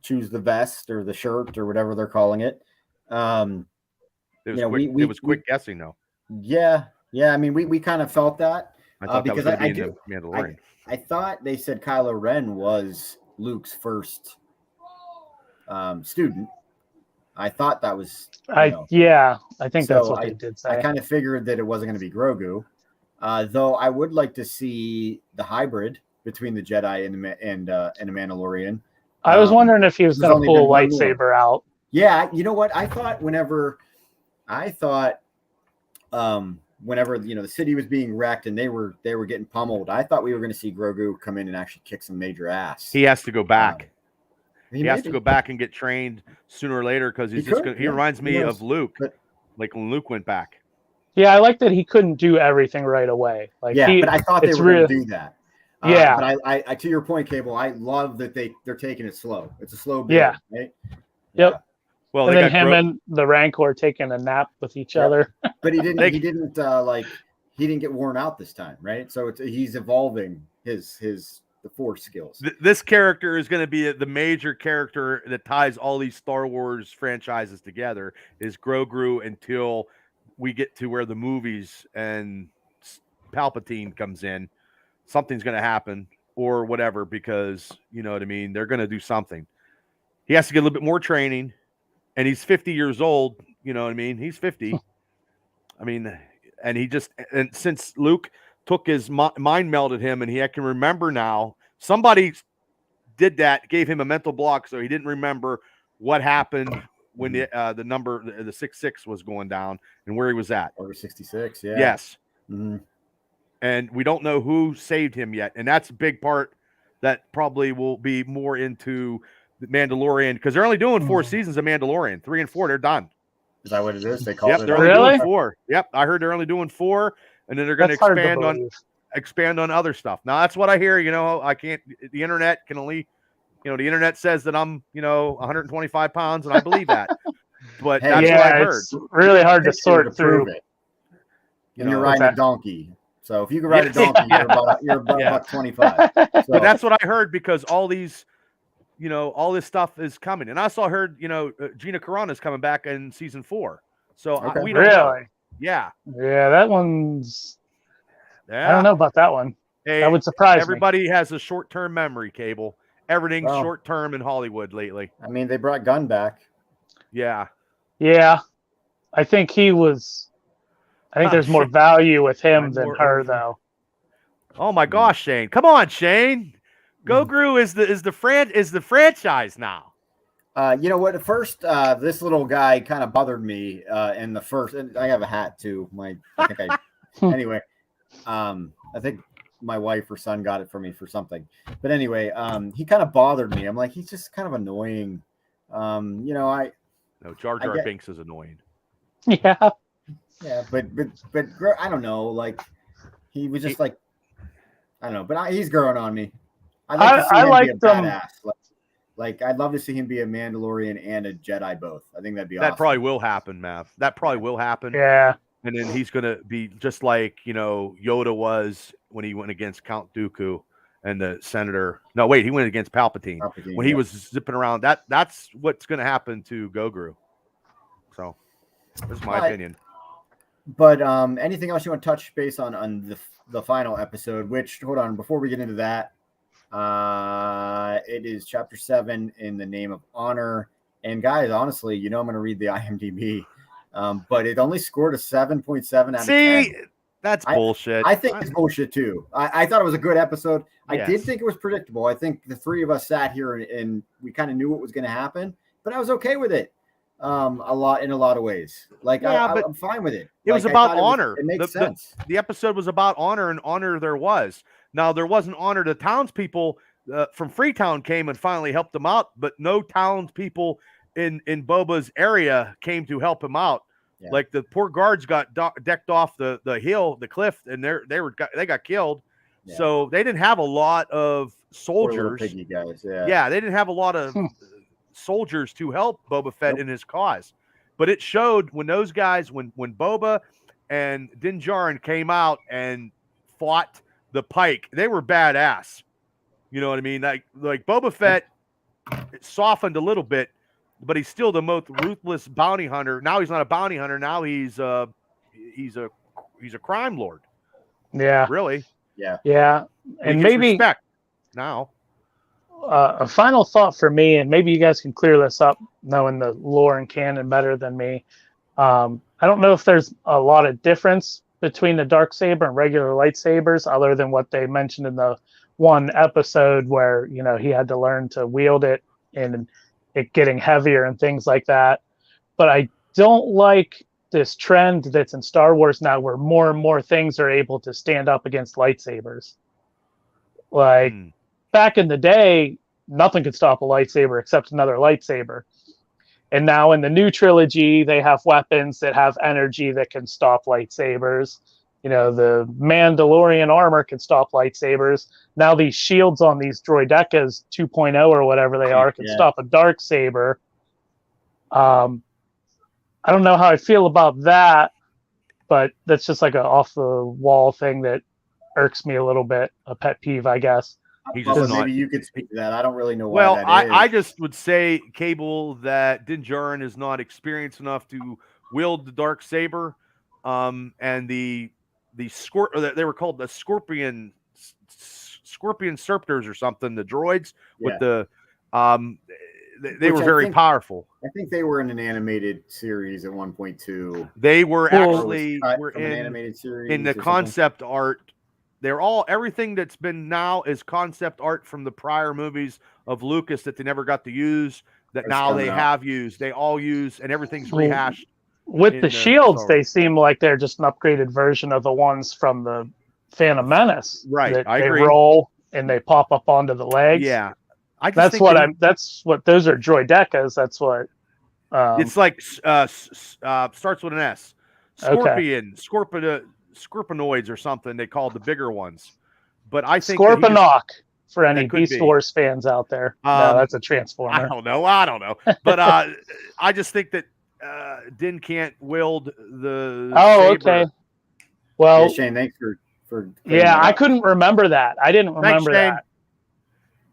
choose the vest or the shirt or whatever they're calling it. It was quick guessing, though. Yeah. Yeah. I mean, we kind of felt that. I thought because that was going to be in the Mandalorian. I thought they said Kylo Ren was Luke's first student. I thought that was. I think that's what they did say. I kind of figured that it wasn't going to be Grogu, though. I would like to see the hybrid between the Jedi and a Mandalorian. I was wondering if he was going to pull a lightsaber out. Yeah, you know what? I thought whenever the city was being wrecked and they were getting pummeled, I thought we were going to see Grogu come in and actually kick some major ass. He has to go back. He has to go back and get trained sooner or later because he reminds me of Luke, like when Luke went back. Yeah, I like that he couldn't do everything right away. But I thought they were going to do that. Yeah, but I to your point, Cable, I love that they're taking it slow. It's a slow build, right? Yep. Yeah. Well, and then him and the Rancor taking a nap with each other. But he didn't get worn out this time, right? So he's evolving the Force skills. This character is going to be the major character that ties all these Star Wars franchises together. Is Grogu until we get to where the movies and Palpatine comes in. Something's going to happen or whatever because you know what I mean. They're going to do something. He has to get a little bit more training, and he's 50 years old. You know what I mean? He's 50. I mean, and since Luke took his mind melted him and he can remember now. Somebody did that, gave him a mental block, so he didn't remember what happened when the number, the 66 was going down and where he was at. Over 66, yeah. Yes. Mm-hmm. And we don't know who saved him yet. And that's a big part that probably will be more into the Mandalorian because they're only doing 4 seasons of Mandalorian. 3 and 4, they're done. Is that what it is? They call it. They're only doing 4. Yep, I heard they're only doing 4, and then they're going to expand on other stuff. Now that's what I hear. I can't. The internet can only. The internet says that I'm 125 pounds, and I believe that. But that's what I heard. It's really hard to sort through. It. And you're riding a donkey. So if you can ride a donkey, you're about 25. So. But that's what I heard because all these. All this stuff is coming. And I also heard, Gina Carano is coming back in season 4. So we don't know. Yeah. Yeah, that one's. Yeah. I don't know about that one. Hey, that would surprise everybody has a short-term memory, Cable. Everything's short-term in Hollywood lately. I mean, they brought Gunn back. Yeah. Yeah. I think there's more value with him than her, though. Oh my gosh, Shane. Come on, Shane. Grogu is the franchise now. You know what? At first, this little guy kind of bothered me in the first. And I have a hat too. Anyway. I think my wife or son got it for me for something. But anyway, he kind of bothered me. I'm like, he's just kind of annoying. No, Jar Jar Binks is annoying. Yeah. Yeah, but I don't know. Like he was just I don't know. But he's growing on me. I'd like to see him be a badass. Like I'd love to see him be a Mandalorian and a Jedi both. I think that'd be awesome. That probably will happen, Mav. That probably will happen. Yeah. And then he's going to be just like, Yoda was when he went against Count Dooku and the senator. No, wait, he went against Palpatine when he was zipping around. That's what's going to happen to Grogu. So, that's my opinion. But anything else you want to touch base on the final episode? Which, hold on, before we get into that, it is chapter 7, In the Name of Honor. And guys, honestly, I'm going to read the IMDb, but it only scored a 7.7 out of 10. That's bullshit. I think it's bullshit too. I thought it was a good episode. Yes. I did think it was predictable. I think the three of us sat here and we kind of knew what was going to happen, but I was okay with it. In a lot of ways. Like I'm fine with it. It was about honor. It makes sense. The episode was about honor, and honor there was. Now there wasn't honor. The townspeople from Freetown came and finally helped them out, but no townspeople in Boba's area came to help him out. Yeah. Like the poor guards got decked off the hill, the cliff, and they got killed. Yeah. So they didn't have a lot of soldiers. Poor piggy guys. Yeah, they didn't have a lot of soldiers to help Boba Fett in his cause. But it showed when those guys, when Boba and Din Djarin came out and fought the Pike, they were badass. You know what I mean? Like Boba Fett softened a little bit, but he's still the most ruthless bounty hunter. Now he's not a bounty hunter. Now he's a crime lord. Yeah. Really? Yeah. Yeah. And maybe respect now. A final thought for me, and maybe you guys can clear this up knowing the lore and canon better than me. I don't know if there's a lot of difference between the Darksaber and regular lightsabers other than what they mentioned in the one episode where, he had to learn to wield it and it getting heavier and things like that. But I don't like this trend that's in Star Wars now where more and more things are able to stand up against lightsabers. Like back in the day, nothing could stop a lightsaber except another lightsaber. And now in the new trilogy, they have weapons that have energy that can stop lightsabers. The Mandalorian armor can stop lightsabers. Now these shields on these droidekas 2.0 or whatever they are can stop a Darksaber. I don't know how I feel about that, but that's just like an off-the-wall thing that irks me a little bit, a pet peeve, I guess. Maybe you could speak to that. I don't really know why that is. I just would say, Cable, that Din Djarin is not experienced enough to wield the Darksaber, and they were called the Scorpion Serptors or something. The droids with the they were very powerful. I think they were in an animated series at 1.2. They were actually an animated series in the concept art. They're everything that's been now is concept art from the prior movies of Lucas that they never got to use. That now they have used. They all use, and everything's rehashed. With the shields, they seem like they're just an upgraded version of the ones from the Phantom Menace. Right, I agree. They roll and they pop up onto the legs. Yeah, that's what those are droidekas. That's what. It's like starts with an S. Scorpion, Scorpionoids or something they call the bigger ones. But I think Scorponok for any Beast Wars fans out there. No, that's a Transformer. I don't know. But I just think that Din can't wield the saber. Okay. Well, Shane, thanks for I couldn't remember that. I didn't remember that.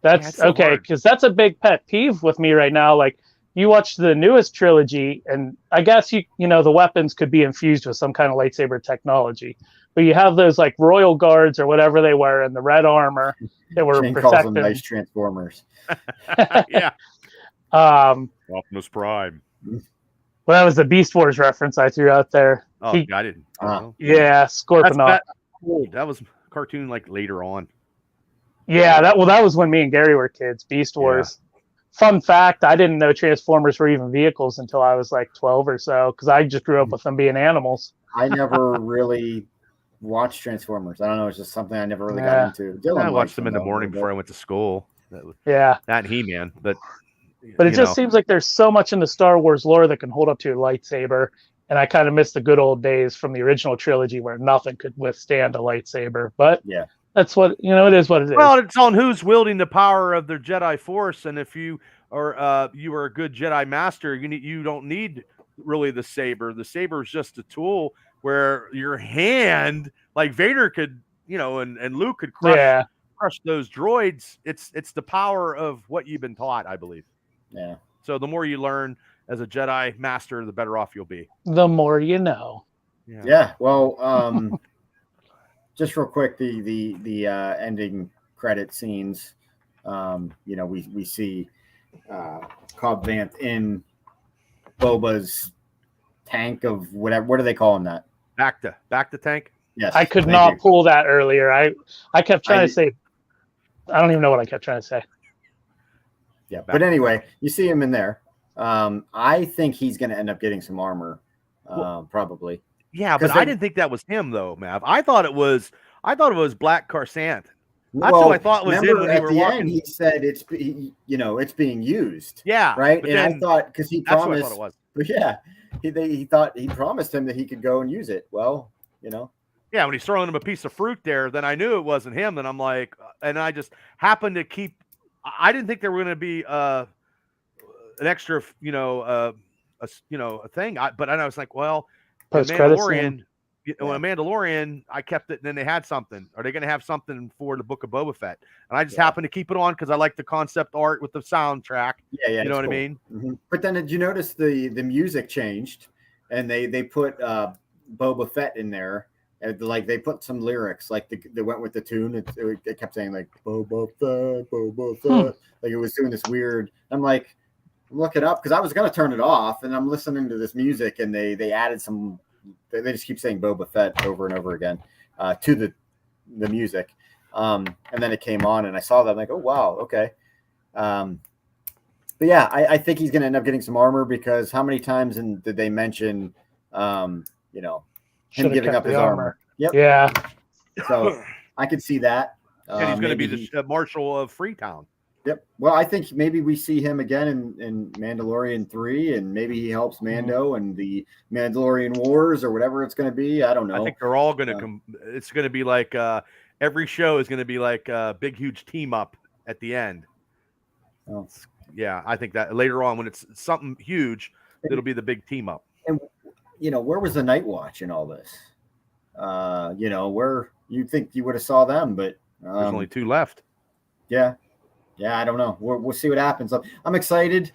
That's okay, because that's a big pet peeve with me right now. Like, you watch the newest trilogy, and I guess the weapons could be infused with some kind of lightsaber technology. But you have those like royal guards or whatever they were in the red armor that were Shane protected. Calls them nice Transformers. Yeah. Optimus Prime. Well, that was the Beast Wars reference I threw out there. Oh, I didn't. Yeah, Scorponok. That was cartoon like later on. Yeah, that was when me and Gary were kids. Beast Wars. Yeah. Fun fact: I didn't know Transformers were even vehicles until I was like 12 or so, because I just grew up with them being animals. I never really watched Transformers. I don't know. It's just something I never really got into. I watched them in the morning before I went to school. That He-Man, but it just seems like there's so much in the Star Wars lore that can hold up to a lightsaber, and I kind of miss the good old days from the original trilogy where nothing could withstand a lightsaber. But yeah. That's what it is. What it is. Well, it's on who's wielding the power of the Jedi Force, and if you are a good Jedi Master, you don't need really the saber. The saber is just a tool where your hand, like Vader could, and Luke could crush those droids. It's the power of what you've been taught, I believe. Yeah. So the more you learn as a Jedi Master, the better off you'll be. The more you know. Yeah. Well, just real quick, the ending credit scenes. We see Cobb Vanth in Boba's tank of whatever. What are they calling that? Back to tank. Yes. I could thank not you. pull that earlier. I kept trying to say, I don't even know what I kept trying to say. Yeah, but anyway, you see him in there. I think he's going to end up getting some armor, probably. Yeah, but I didn't think that was him though, Mav. I thought it was Black Carsant. That's who I thought was in when they were walking. End, he said it's being used. Yeah, right. And I thought because he promised, that's what I thought it was. Yeah, he thought he promised him that he could go and use it. Well, Yeah, when he's throwing him a piece of fruit there, then I knew it wasn't him. Then I'm like, and I just happened to keep. I didn't think there were going to be an extra, a thing. But I was like, well, Mandalorian. Mandalorian, I kept it, and then they had something. Are they going to have something for the Book of Boba Fett? And I just happened to keep it on because I like the concept art with the soundtrack. Yeah, you know what I mean. Mm-hmm. But then did you notice the music changed, and they put Boba Fett in there. Like they put some lyrics, like they went with the tune. It kept saying like Boba Fett, like it was doing this weird. I'm like, look it up because I was gonna turn it off, and I'm listening to this music, and they added some. They just keep saying Boba Fett over and over again to the music, and then it came on, and I saw that. I'm like, oh wow, okay. But yeah, I think he's gonna end up getting some armor because how many times did they mention, him giving up his armor? Yep. Yeah. So I could see that. And he's going to be the Marshal of Freetown. Yep. Well, I think maybe we see him again in Mandalorian 3, and maybe he helps Mando and the Mandalorian Wars or whatever it's going to be. I don't know. I think they're all going to come. It's going to be like every show is going to be like a big, huge team up at the end. Oh. Yeah, I think that later on when it's something huge, it'll be the big team up. And where was the Night Watch in all this? Where you'd think you would have saw them, but there's only 2 left. Yeah, I don't know. We'll see what happens. I'm excited.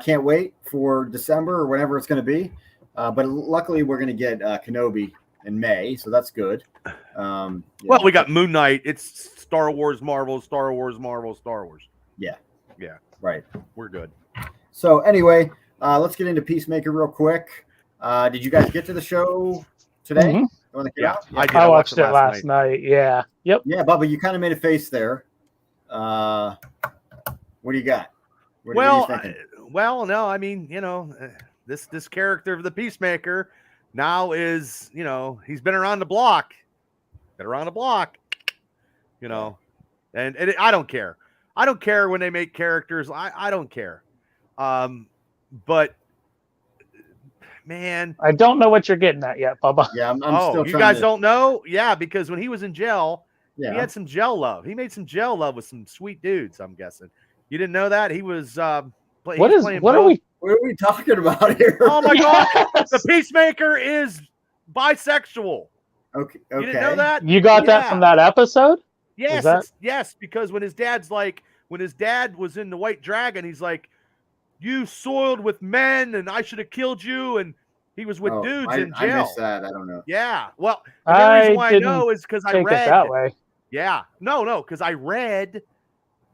Can't wait for December or whenever it's going to be. But luckily, we're going to get Kenobi in May, so that's good. Well, we got Moon Knight. It's Star Wars, Marvel, Star Wars, Marvel, Star Wars. Yeah. Right. We're good. So anyway, let's get into Peacemaker real quick. Did you guys get to the show today? Mm-hmm. I watched it last night. Yeah. Yep. Yeah, Bubba, you kind of made a face there. What do you got? No, I mean, this character of the Peacemaker now is, he's been around the block, and I don't care. I don't care when they make characters. I don't care. But man, I don't know what you're getting at yet, Bubba. Yeah, I'm still. You guys don't know? Yeah, because when he was in jail, he had some jail love. He made some jail love with some sweet dudes. I'm guessing you didn't know that he was. What are we talking about here? Oh my God, the Peacemaker is bisexual. Okay. You didn't know that? You got that from that episode? Yes, yes. Because when his dad was in the White Dragon, he's like, "You soiled with men, and I should have killed you." And he was with dudes in jail. I missed that. I don't know. Yeah. Well, the reason why I know is because I read it that way. Yeah. No, because I read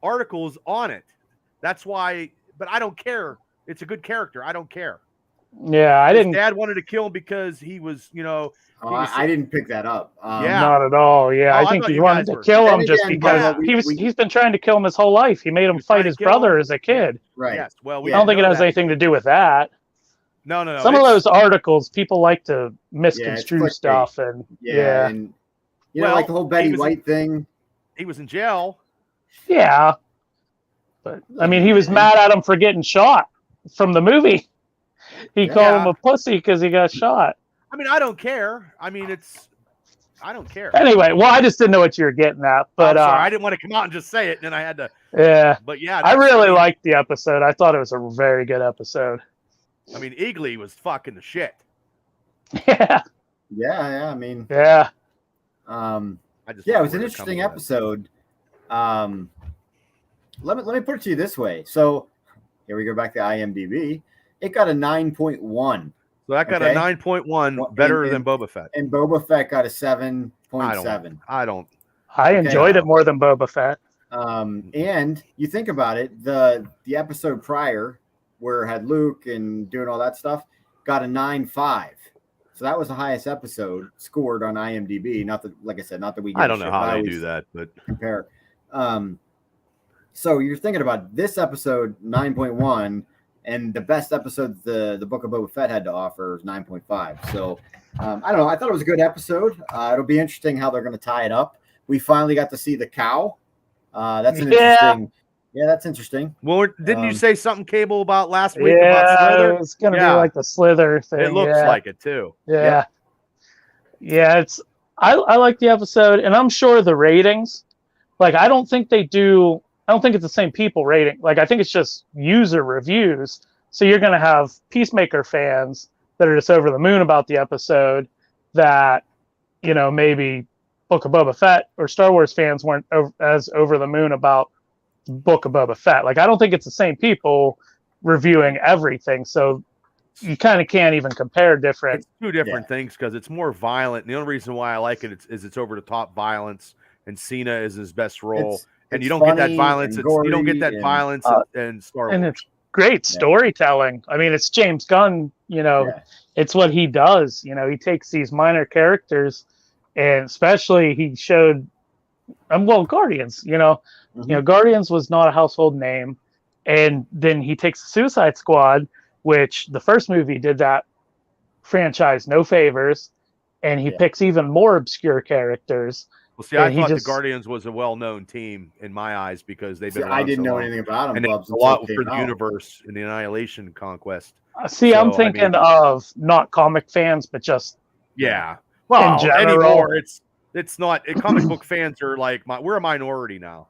articles on it. That's why. But I don't care. It's a good character. I don't care. Yeah, His dad wanted to kill him because he was, I didn't pick that up. Not at all. Yeah, I think he wanted to kill him just because he's been trying to kill him his whole life. He made him fight his brother as a kid. Right. Yes. Well, I don't think it has anything to do with that. No. Some of those articles, people like to misconstrue stuff, and and like the whole Betty White thing. He was in jail. Yeah, but I mean, he was mad at him for getting shot from the movie. He called him a pussy because he got shot. I mean, I don't care. I mean, I don't care. Anyway, well, I just didn't know what you were getting at, but sorry, I didn't want to come out and just say it, and then I had to. Yeah, but yeah, I really liked the episode. I thought it was a very good episode. I mean, Eagly was fucking the shit. Yeah. Yeah. I mean. Yeah. It was an interesting episode. Let me put it to you this way. So here we go back to IMDb. It got a 9.1 So that got a 9.1, better than Boba Fett. And Boba Fett got a 7.7. I enjoyed it more than Boba Fett. And you think about it, the episode prior, where it had Luke and doing all that stuff, got a 9.5. So that was the highest episode scored on IMDb. Not that, like I said, not that we. I don't know how they do that, but compare. So you're thinking about this episode 9.1, and the best episode the Book of Boba Fett had to offer is 9.5. So I don't know. I thought it was a good episode. It'll be interesting how they're going to tie it up. We finally got to see the cow. That's an interesting. Yeah, that's interesting. Well, didn't you say something, Cable, about last week about Slither? It's going to be like the Slither thing. It looks like it too. Yeah. It's. I like the episode, and I'm sure the ratings. Like, I don't think it's the same people rating. Like, I think it's just user reviews. So you're going to have Peacemaker fans that are just over the moon about the episode that, maybe Book of Boba Fett or Star Wars fans weren't as over the moon about Book of Boba Fett. Like, I don't think it's the same people reviewing everything. So you kind of can't even compare different. It's two different things because it's more violent. And the only reason why I like it is it's over the top violence, and Cena is his best role. And you don't get that violence. You don't get that violence in Star Wars. And it's great storytelling. I mean, it's James Gunn. It's what he does. He takes these minor characters, and especially he showed, Guardians. Guardians was not a household name, and then he takes the Suicide Squad, which the first movie did that franchise no favors, and he picks even more obscure characters. Well, see, I thought the Guardians was a well-known team in my eyes because they've been. I didn't know anything about them. And a lot for the universe and the Annihilation Conquest. See, I'm thinking of not comic fans, but just Well, in general. Anymore, it's not. Comic book fans are like we're a minority now.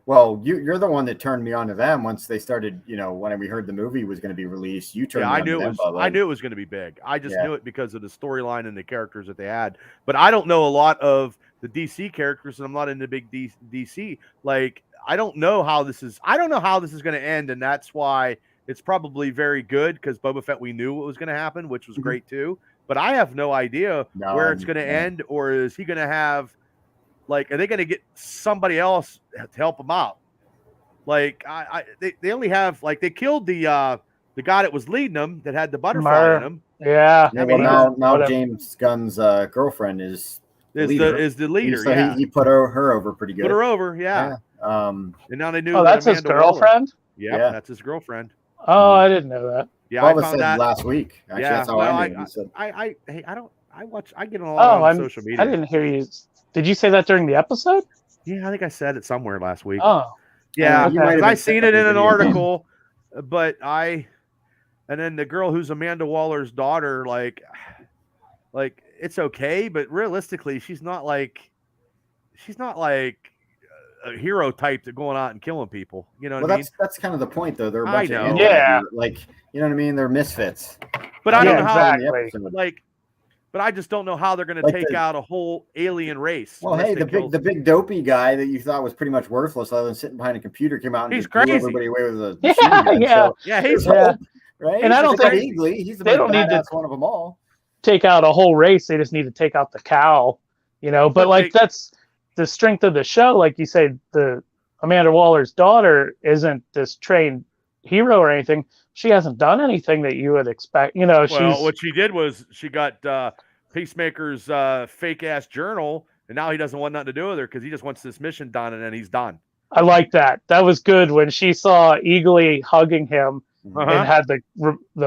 Well, you're the one that turned me on to them once they started. When we heard the movie was going to be released, you turned me on to them. I knew it was going to be big. I just knew it because of the storyline and the characters that they had. But I don't know a lot of the DC characters, and I'm not into big DC. Like, I don't know how this is going to end, and that's why it's probably very good because Boba Fett, we knew what was going to happen, which was great too. But I have no idea where it's going to end, or is he going to have, like, are they going to get somebody else to help him out? Like, they only have, like, they killed the guy that was leading them that had the butterfly in him. Yeah. Now James Gunn's girlfriend is the leader. So he put her over pretty good. Put her over, and now they knew. Oh, that's his girlfriend? Yeah, that's his girlfriend. Oh, I didn't know that. Yeah, I found that last week. Actually, that's how I knew. I get a lot on social media. I didn't hear you. Did you say that during the episode? Yeah, I think I said it somewhere last week. Oh. Yeah, because I seen it in an article, and then the girl who's Amanda Waller's daughter, like it's okay, but realistically, she's not like a hero type to going out and killing people. You know what I mean? That's kind of the point, though. They're a bunch of like, you know what I mean? They're misfits. But I don't know how but I just don't know how they're going to take out a whole alien race. Well, hey, the big dopey guy that you thought was pretty much worthless, other than sitting behind a computer, came out and he's blew everybody away with a machine gun. He's hope, right. And I don't think he's the most badass one of them all. Take out a whole race. They just need to take out the cow, But like that's the strength of the show. Like you say, the Amanda Waller's daughter isn't this trained hero or anything. She hasn't done anything that you would expect. What she did was she got Peacemaker's fake ass journal, and now he doesn't want nothing to do with her because he just wants this mission done, and then he's done. I like that. That was good when she saw Eagly hugging him and had the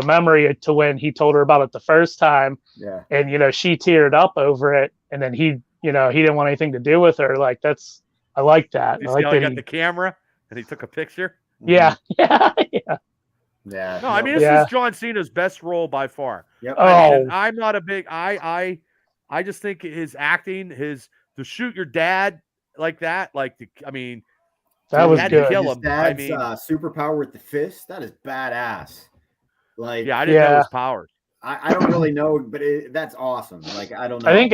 memory to when he told her about it the first time. Yeah, and she teared up over it, and then he didn't want anything to do with her. Like I like that. You I like that he got the camera and he took a picture. Yeah. Yeah. No, I mean this is John Cena's best role by far. Yep. I'm not a big I just think his acting, to shoot your dad like that, that was had good. To kill him. His dad's superpower with the fist, that is badass. I didn't know his powers. I don't really know, but that's awesome. Like, I don't know. I think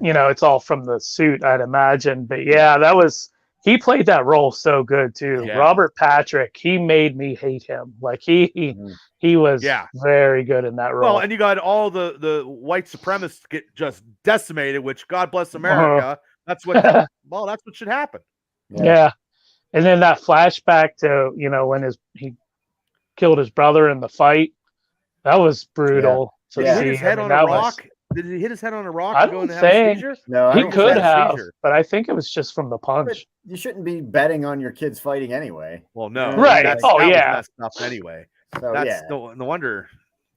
it's all from the suit, I'd imagine. But yeah, that was he played that role so good too. Yeah. Robert Patrick, he made me hate him. Like he was very good in that role. Well, and you got all the white supremacists get just decimated, which God bless America. That's what that's what should happen. Yeah. And then that flashback to, when he killed his brother in the fight, that was brutal. Did he hit his head on a rock? Did he hit his head on a rock and go into have a seizure? No, he could have, but I think it was just from the punch. But you shouldn't be betting on your kids fighting anyway. Well, no. Right. That was messed up anyway. So, that's no wonder,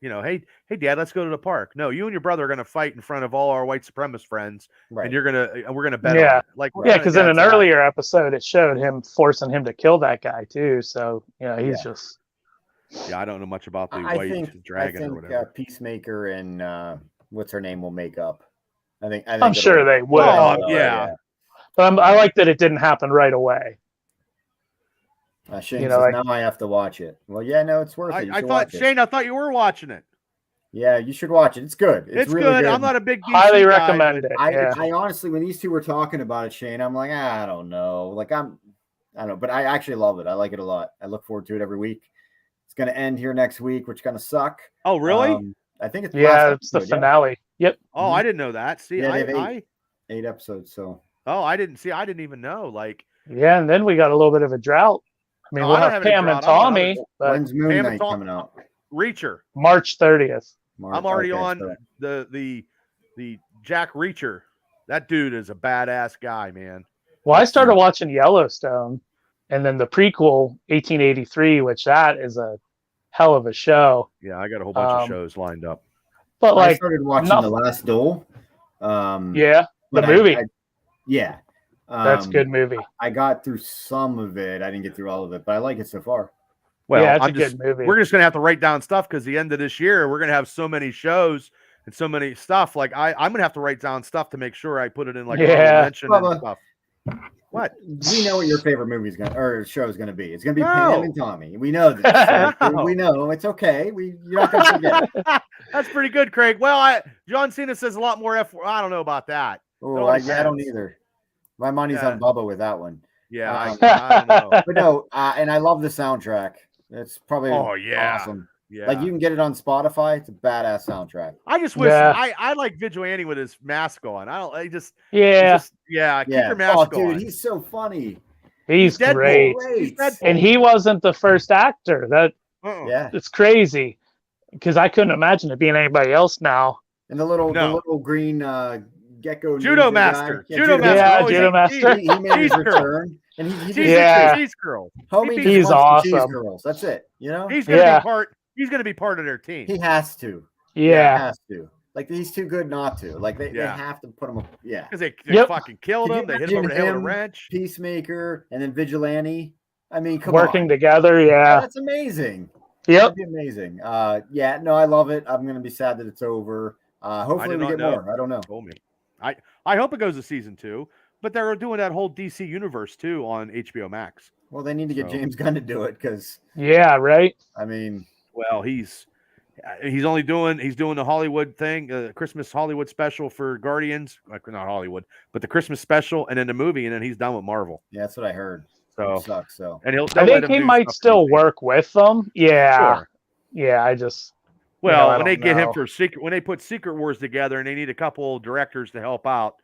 hey, Dad, let's go to the park. No, you and your brother are going to fight in front of all our white supremacist friends, and we're going to bet on it. Like, because in an earlier episode, it showed him forcing him to kill that guy too. So, he's just. Yeah, I don't know much about the white dragon or whatever. Peacemaker and what's her name will make up. I'm sure they will. Yeah. But I like that it didn't happen right away. Shane says, now I have to watch it. Well, no, it's worth it. I thought you were watching it. Yeah, you should watch it. It's good. It's really good. I'm not a big DC highly guy, recommend it. I honestly, when these two were talking about it, Shane, I'm like, I don't know. Like I don't know, but I actually love it. I like it a lot. I look forward to it every week. It's going to end here next week, which is going to suck. Oh, really? I think it's it's the finale. Yep. Oh, I didn't know that. See, they have eight episodes. So. Oh, I didn't even know. Like. Yeah, and then we got a little bit of a drought. I mean, we'll have Pam and Tommy. When's Moon Knight coming out? Reacher. March 30th. I'm already on the Jack Reacher. That dude is a badass guy, man. Well, I started watching Yellowstone, and then the prequel 1883, which that is a hell of a show. Yeah, I got a whole bunch of shows lined up. But I started watching The Last Duel. The movie. That's a good movie. I got through some of it. I didn't get through all of it, but I like it so far. Well, it's a good movie. We're just going to have to write down stuff because the end of this year, we're going to have so many shows and so many stuff. Like I'm going to have to write down stuff to make sure I put it in like mention and stuff. What? We know what your favorite show is going to be. It's going to be Pam and Tommy. We know this. We know. It's okay. You're not going to forget. That's pretty good, Craig. Well, John Cena says a lot more I don't know about that. Oh, I don't either. My money's on Bubba with that one. Yeah, I don't know. But no, and I love the soundtrack. It's probably awesome. Yeah. Like you can get it on Spotify. It's a badass soundtrack. I just wish I like Vigilante with his mask on. Keep your mask on. Dude, he's so funny. He's great. And he wasn't the first actor. It's crazy because I couldn't imagine it being anybody else now. And the little green gecko judo master. Judo master. He made his return. And he's cheese girl. He's awesome. Cheese girls. That's it. He's gonna be part. He's gonna be part of their team. He has to. Yeah, he has to. Like he's too good not to. Like they have to put him up. Yeah, because they fucking killed him. They hit him over the head with a wrench. Peacemaker and then Vigilante. I mean, working together. Yeah, that's amazing. Yep, that'd be amazing. No, I love it. I'm gonna be sad that it's over. Hopefully we get more. I don't know. Told me. I hope it goes to season 2. But they're doing that whole DC universe too on HBO Max. Well, they need to get James Gunn to do it because. Yeah, right. I mean, well, he's doing the Hollywood thing, Christmas Hollywood special for Guardians, like not Hollywood, but the Christmas special, and then the movie, and then he's done with Marvel. Yeah, that's what I heard. So it sucks. So, and I think he might still work with them. Yeah, sure. Yeah. I just. Well, when they get him for when they put Secret Wars together, and they need a couple directors to help out.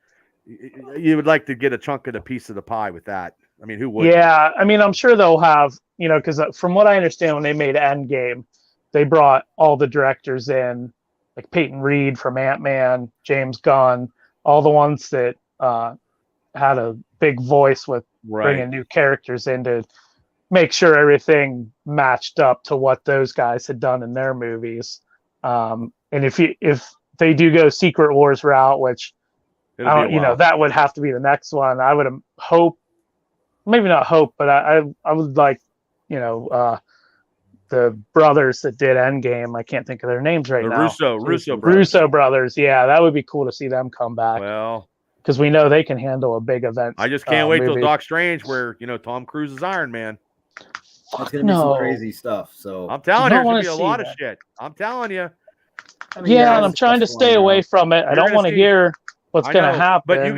You would like to get a chunk of the piece of the pie with that. I mean, who would? Yeah, I mean, I'm sure they'll have, because from what I understand, when they made Endgame, they brought all the directors in, like Peyton Reed from Ant-Man, James Gunn, all the ones that had a big voice with bringing new characters in to make sure everything matched up to what those guys had done in their movies. And if they do go Secret Wars route, which that would have to be the next one. I would hope, maybe not hope, but I would like, the brothers that did Endgame. I can't think of their names right now. Russo brothers. Yeah, that would be cool to see them come back. Well, because we know they can handle a big event. I just can't wait till Doc Strange, where Tom Cruise is Iron Man. It's gonna be some crazy stuff. So I'm telling you, there's gonna be a lot of shit. I'm telling you. I mean, and I'm trying to stay away from it. I don't want to hear what's I going to know, happen. But you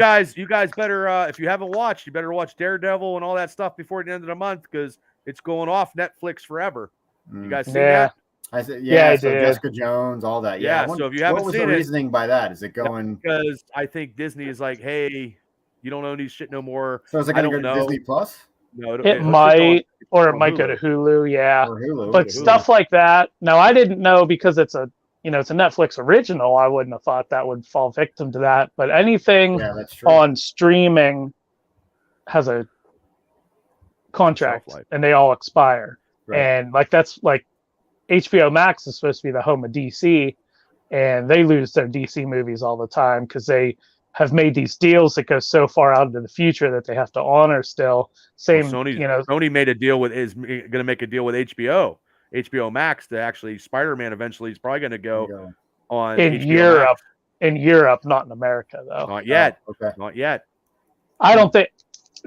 guys better, if you haven't watched, you better watch Daredevil and all that stuff before the end of the month because it's going off Netflix forever. You guys seen that? I said, I so did. Jessica Jones, all that. Yeah. So if you haven't what was seen the it, reasoning by that? Is it going? Because I think Disney is like, hey, you don't own these shit no more. So is it going to go to Disney Plus? No, it might, or it might go to Hulu. Yeah, or Hulu. but stuff like that. Now, I didn't know because it's a Netflix original. I wouldn't have thought that would fall victim to that. But anything that's true. on streaming has a contract, and they all expire. Right. And that's like HBO Max is supposed to be the home of DC, and they lose their DC movies all the time because they have made these deals that go so far out into the future that they have to honor still. Sony made a deal is going to make a deal with HBO Max to actually Spider-Man eventually is probably going to go on in HBO Europe. Max. In Europe, not in America though. Not yet. Okay. Not yet. I don't think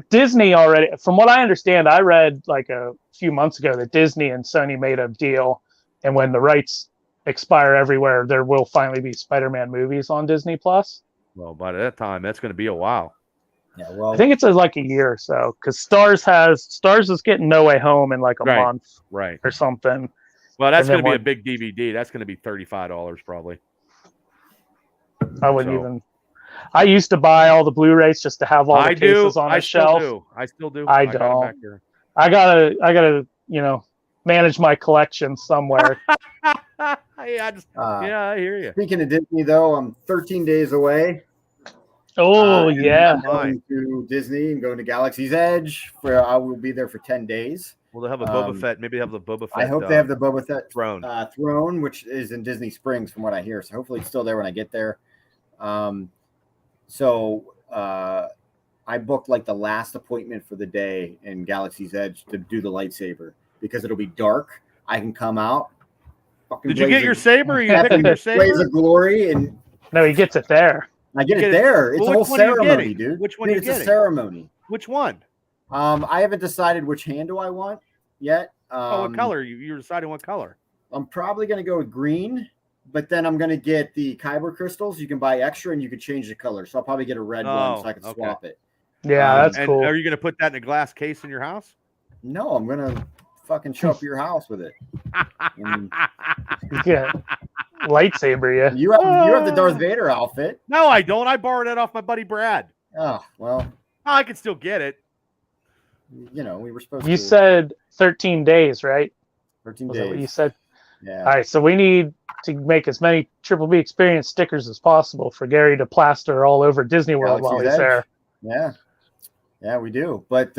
Disney already. From what I understand, I read like a few months ago that Disney and Sony made a deal, and when the rights expire everywhere, there will finally be Spider-Man movies on Disney Plus. Well, by that time, that's going to be a while. Yeah, well, I think it's like a year or so because Stars is getting No Way Home in like a month, right, or something. Well, that's going to be a big DVD. That's going to be $35 probably. I wouldn't even. I used to buy all the Blu-rays just to have all the cases on a shelf. I still do. I don't. I gotta manage my collection somewhere. I hear you. Speaking of Disney, though, I'm 13 days away. Oh, yeah. I'm going to Disney and going to Galaxy's Edge, where I will be there for 10 days. Well, they'll have a Boba Fett. Maybe they have the Boba Fett. I hope they have the Boba Fett throne, which is in Disney Springs, from what I hear. So hopefully it's still there when I get there. I booked like the last appointment for the day in Galaxy's Edge to do the lightsaber because it'll be dark. I can come out. Did you get your saber? Or you picking your saber? Blaze of glory, and no, he gets it there. I get it there. It's a whole ceremony, dude. Which one? It's a ceremony. Which one? I haven't decided which handle I want yet. What color? You're deciding what color? I'm probably going to go with green, but then I'm going to get the kyber crystals. You can buy extra, and you can change the color. So I'll probably get a red one so I can swap it. Yeah, that's cool. Are you going to put that in a glass case in your house? No, I'm going to fucking show up at your house with it. Yeah, lightsaber. Yeah, you have the Darth Vader outfit. No, I don't. I borrowed it off my buddy Brad. Oh well, I can still get it. We were supposed. You said 13 days, right? 13 days. That what you said? Yeah. All right, so we need to make as many Triple B Experience stickers as possible for Gary to plaster all over Disney World while he's there. Yeah, we do. But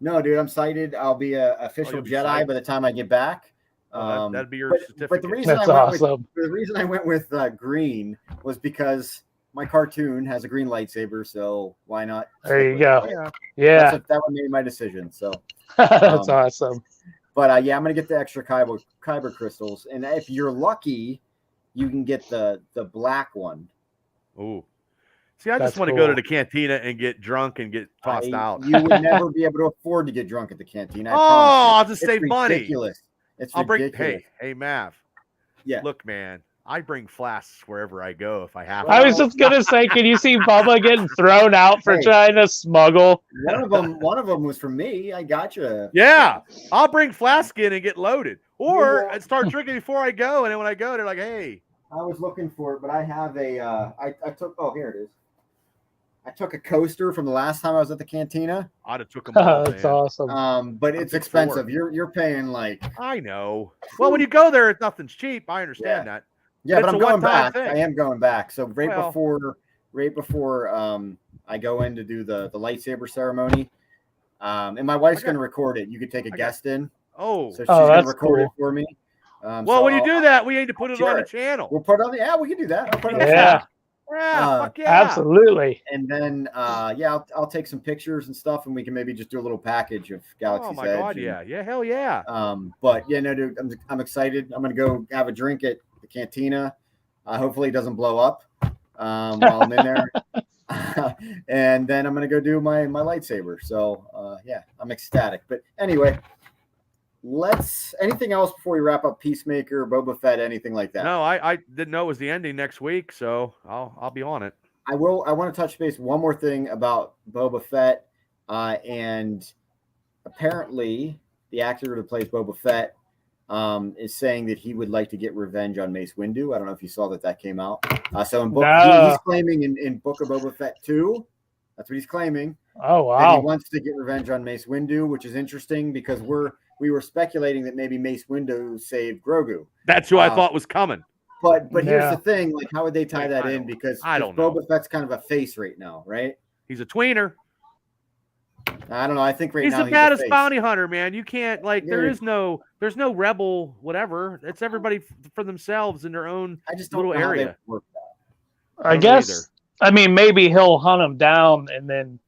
no, dude, I'm excited. I'll be an official Jedi by the time I get back. That'd be your certificate. But the reason I went with green was because my cartoon has a green lightsaber, so why not? There you go. Yeah. That one made my decision. So that's awesome. But I'm gonna get the extra kyber crystals, and if you're lucky, you can get the black one. Ooh. See, I just want to go to the cantina and get drunk and get tossed out. You would never be able to afford to get drunk at the cantina. I'll just save money. Ridiculous. It's ridiculous. Hey, Mav. Yeah. Look, man, I bring flasks wherever I go if I have to. I was just gonna say, can you see Bubba getting thrown out for trying to smuggle? One of them was for me. I gotcha. Yeah, I'll bring flask in and get loaded, or I start drinking before I go, and then when I go, they're like, "Hey." I was looking for it, but I have a. I took. Oh, here it is. I took a coaster from the last time I was at the cantina. I'd have took them all. That's awesome. But it's expensive. You're paying like. I know. Well, when you go there, nothing's cheap. I understand that. Yeah, but I'm going back. I am going back. So right before I go in to do the lightsaber ceremony, and my wife's going to record it. You could take a guest in. Oh, so she's going to record it for me. Well, when you do that, we need to put it on the channel. We'll put it on we can do that. I'll put it on the channel. Yeah, fuck yeah. Absolutely. And then, I'll take some pictures and stuff, and we can maybe just do a little package of Galaxy's Edge. Oh my God, yeah, hell yeah. But yeah, no, dude, I'm excited. I'm gonna go have a drink at the cantina. Hopefully, it doesn't blow up while I'm in there. And then I'm gonna go do my lightsaber. So yeah, I'm ecstatic. But anyway. Anything else before we wrap up Peacemaker, Boba Fett, anything like that? No, I didn't know it was the ending next week, so I'll be on it. I want to touch base one more thing about Boba Fett, and apparently the actor who plays Boba Fett is saying that he would like to get revenge on Mace Windu. I don't know if you saw that came out. So in he's claiming in Book of Boba Fett 2, that's what he's claiming. Oh wow! That he wants to get revenge on Mace Windu, which is interesting because we were speculating that maybe Mace Windu saved Grogu. That's who I thought was coming. But here's the thing: like, how would they tie that in? Because I don't know. Boba Fett's kind of a face right now, right? He's a tweener. I don't know. I think he's now the baddest bounty hunter, man. You can't there's no rebel, whatever. It's everybody for themselves in their own little area. I guess. I mean, maybe he'll hunt him down and then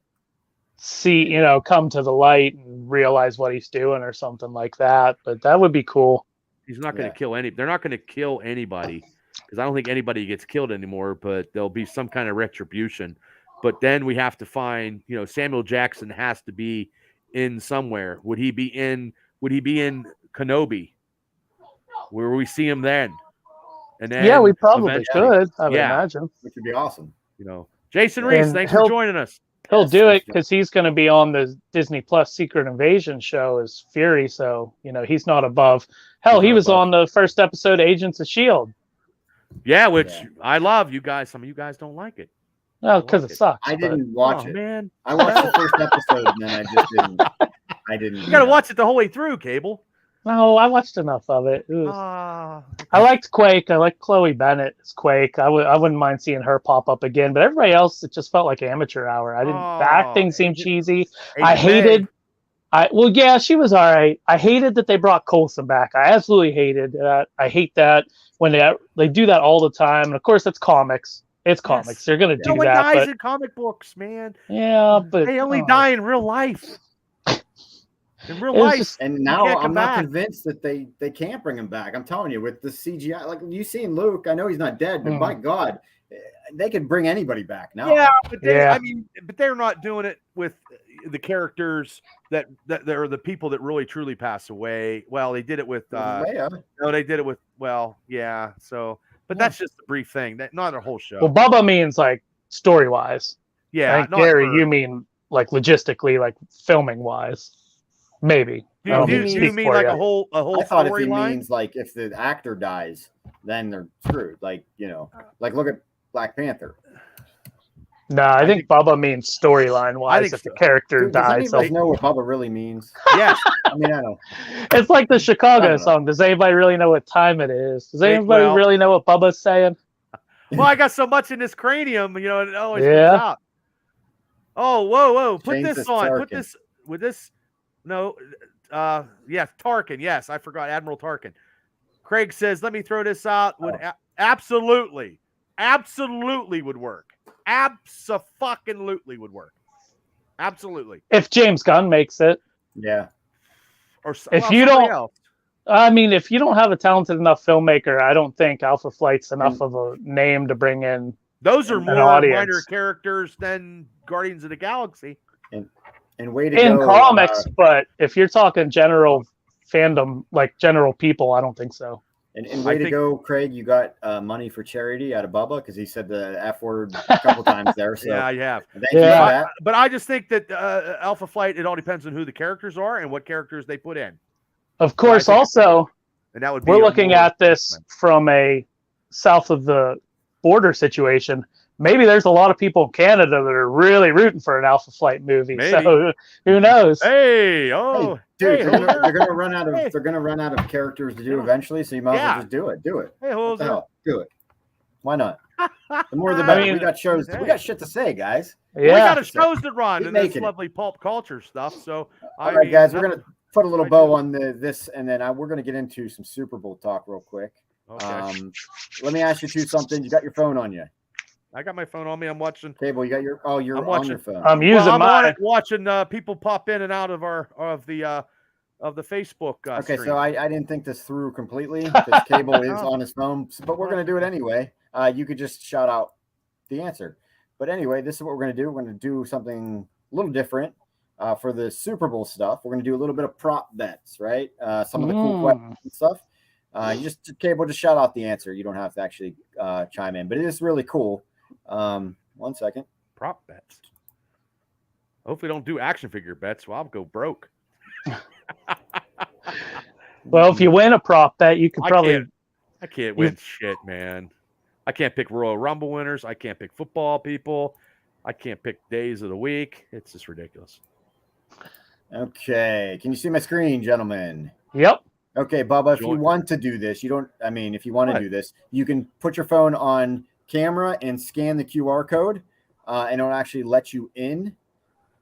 see, come to the light and realize what he's doing or something like that. But that would be cool. He's not going to kill they're not going to kill anybody because I don't think anybody gets killed anymore, but there'll be some kind of retribution. But then we have to find, Samuel Jackson has to be in somewhere. Would he be in Kenobi? Where we see him then? And then we probably could, I would imagine. Which would be awesome. Jason Reese, thanks for joining us. He'll do it because he's going to be on the Disney Plus Secret Invasion show as Fury, so he's not above. Hell, he was on the first episode of Agents of S.H.I.E.L.D. Yeah, which I love. You guys, some of you guys don't like it. No, because it sucks. I didn't watch it. Man. I watched the first episode and then I just didn't. I didn't. You got to watch it the whole way through, Cable. No, I watched enough of it. I liked Quake. I liked Chloe Bennett as Quake. I wouldn't mind seeing her pop up again. But everybody else, it just felt like amateur hour. The acting seemed cheesy. I hated. She was all right. I hated that they brought Coulson back. I absolutely hated that. I hate that when they do that all the time. And of course, it's comics. It's comics. They're gonna do that. No one dies in comic books, man. Yeah, but they only die in real life. In real life, and now I'm not convinced that they can't bring him back. I'm telling you, with the CGI, like you seen Luke, I know he's not dead, but my God, they could bring anybody back now. Yeah, but but they're not doing it with the characters that are the people that really truly pass away. Well, they did it with Leia. No, they did it with So, but that's just a brief thing. That not a whole show. Well, Bubba means like story wise. Yeah, Gary, you mean like logistically, like filming wise. Maybe. Do you mean like a whole I thought if he line? means like if the actor dies, then they're screwed. Like, like look at Black Panther. No, I think Bubba means storyline wise if the character dies. Does anybody know what Bubba really means? Yeah. I mean, I don't. It's like the Chicago song. Does anybody really know what time it is? Does anybody really know what Bubba's saying? Well, I got so much in this cranium, it always comes out. Oh, whoa. Put this on. Tarkin. Put this with this. No, Tarkin. Yes, I forgot Admiral Tarkin. Craig says, "Let me throw this out." Would absolutely would work. Abso-fucking-lutely would work. Absolutely. If James Gunn makes it, yeah. Or if you don't, else. I mean, if you don't have a talented enough filmmaker, I don't think Alpha Flight's enough of a name to bring in. Those are more minor characters than Guardians of the Galaxy. And way to in go, comics, but if you're talking general fandom, like general people, I don't think so. And way to go, Craig. You got money for charity out of Bubba because he said the F word a couple times there. So yeah, you have. Thank you for that. But I just think that Alpha Flight, it all depends on who the characters are and what characters they put in. Of course, also, and that would be we're looking at this from a south of the border situation. Maybe there's a lot of people in Canada that are really rooting for an Alpha Flight movie. Maybe. So who knows? Dude, they're gonna run out of they're gonna run out of characters to do eventually. So you might as well just do it. Do it. Hey, what the hell? Do it. Why not? The more the better. We got shows. We got shit to say, guys. Yeah, we got shows to run and this lovely pulp culture stuff. So all right, guys, we're gonna put a little bow on this, and then we're gonna get into some Super Bowl talk real quick. Okay. Let me ask you something. You got your phone on you? I got my phone on me. I'm watching. Cable, you got your? Oh, you're on your phone. I'm using mine. I'm watching people pop in and out of the Facebook. Okay, stream. so I didn't think this through completely because Cable is on his phone, but we're gonna do it anyway. You could just shout out the answer. But anyway, this is what we're gonna do. We're gonna do something a little different for the Super Bowl stuff. We're gonna do a little bit of prop bets, right? Some of the cool questions and stuff. You just Cable, just shout out the answer. You don't have to actually chime in, but it is really cool. 1 second. Prop bets. Hopefully, don't do action figure bets. Well, I'll go broke. Well, if you win a prop bet, you could probably. I can't win shit, man. I can't pick Royal Rumble winners. I can't pick football people. I can't pick days of the week. It's just ridiculous. Okay. Can you see my screen, gentlemen? Yep. Okay, Bubba, if you want to do this, if you want to do this, you can put your phone on camera and scan the QR code, and it'll actually let you in,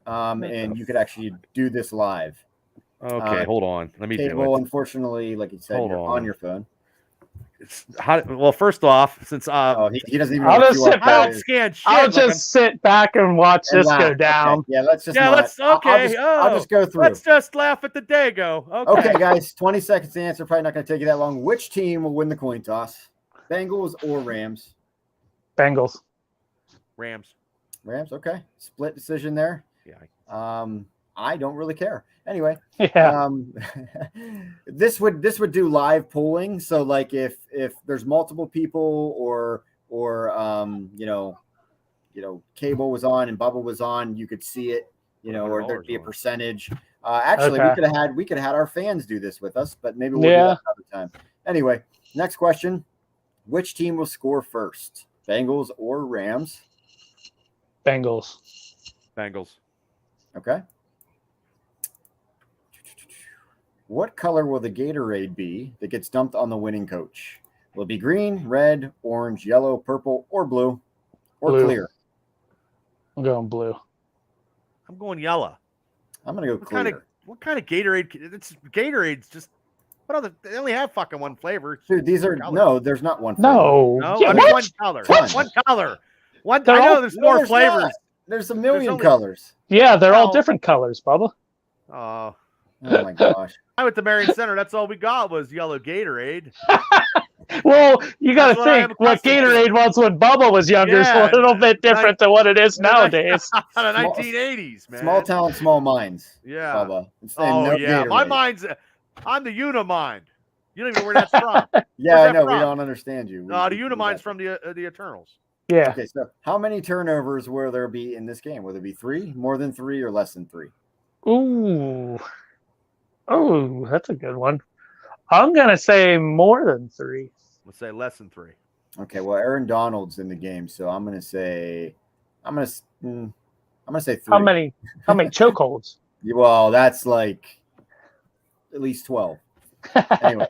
and you could actually do this live. Okay, hold on. Let me do it. Unfortunately, like you said, you're on your phone. Well, first off, since he doesn't even. I'll just sit back. Scan shit, I'll just sit back and watch this go down. Okay. Yeah, let's just. I'll just go through. Let's just laugh at the Dago. Okay, guys, 20 seconds to answer. Probably not going to take you that long. Which team will win the coin toss? Bengals or Rams? Bengals. Rams. Okay, split decision there. Yeah. I don't really care. Anyway, yeah. This would do live polling. So like if there's multiple people or Cable was on and Bubba was on, you could see it, or there'd be a percentage. Actually, we could have had our fans do this with us, but maybe we'll do that another time. Anyway, next question: which team will score first, Bengals or Rams? Bengals. Okay. What color will the Gatorade be that gets dumped on the winning coach? Will it be green, red, orange, yellow, purple, or blue, or blue. Clear? I'm going blue. I'm going yellow. I'm going to go clear. What kind of Gatorade? Gatorade's just, they only have fucking one flavor. Dude, there's not one flavor. No, yeah, I mean one color. One color. I know there's more flavors. Not. There's a million colors. Yeah, they're all different colors, Bubba. Oh my gosh. I went to Marion Center. That's all we got was yellow Gatorade. Well, you got to think what Gatorade was when Bubba was younger is a little bit different than what it is nowadays. The 1980s, man. Small town, small minds. Yeah. Bubba. Yeah. My mind's, I'm the Unimind. You don't even know where that's from. Yeah, I know. We don't understand you. The Unimind's from the Eternals. Yeah. Okay, so how many turnovers will there be in this game? Will there be 3, more than 3, or less than 3? Ooh. Oh, that's a good one. I'm going to say more than 3. Let's say less than 3. Okay, well, Aaron Donald's in the game, so I'm going to say 3. How many chokeholds? Well, that's like at least 12. Anyway.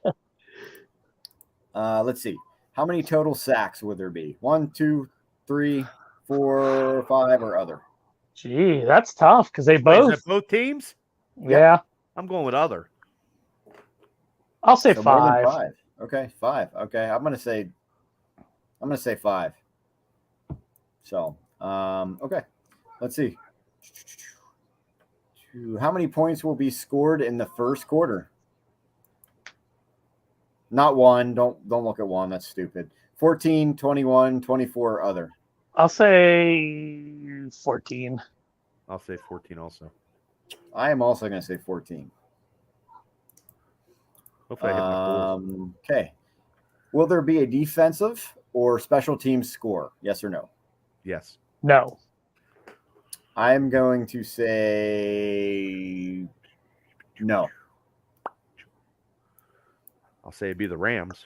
Let's see. How many total sacks would there be? 1, 2, 3, 4, 5, or other? Gee, that's tough because they both. Is it both teams? Yeah. I'm going with other. I'll say so 5. More than 5. Okay, 5. Okay, I'm gonna say 5. So, okay, let's see. How many points will be scored in the first quarter? Not 1. Don't look at 1. That's stupid. 14, 21, 24, other. I'll say 14. I'll say 14 also. I am also going to say 14. Hopefully I hit my 4. Okay. Will there be a defensive or special teams score? Yes or no? Yes. No. I'm going to say no. I'll say it'd be the Rams.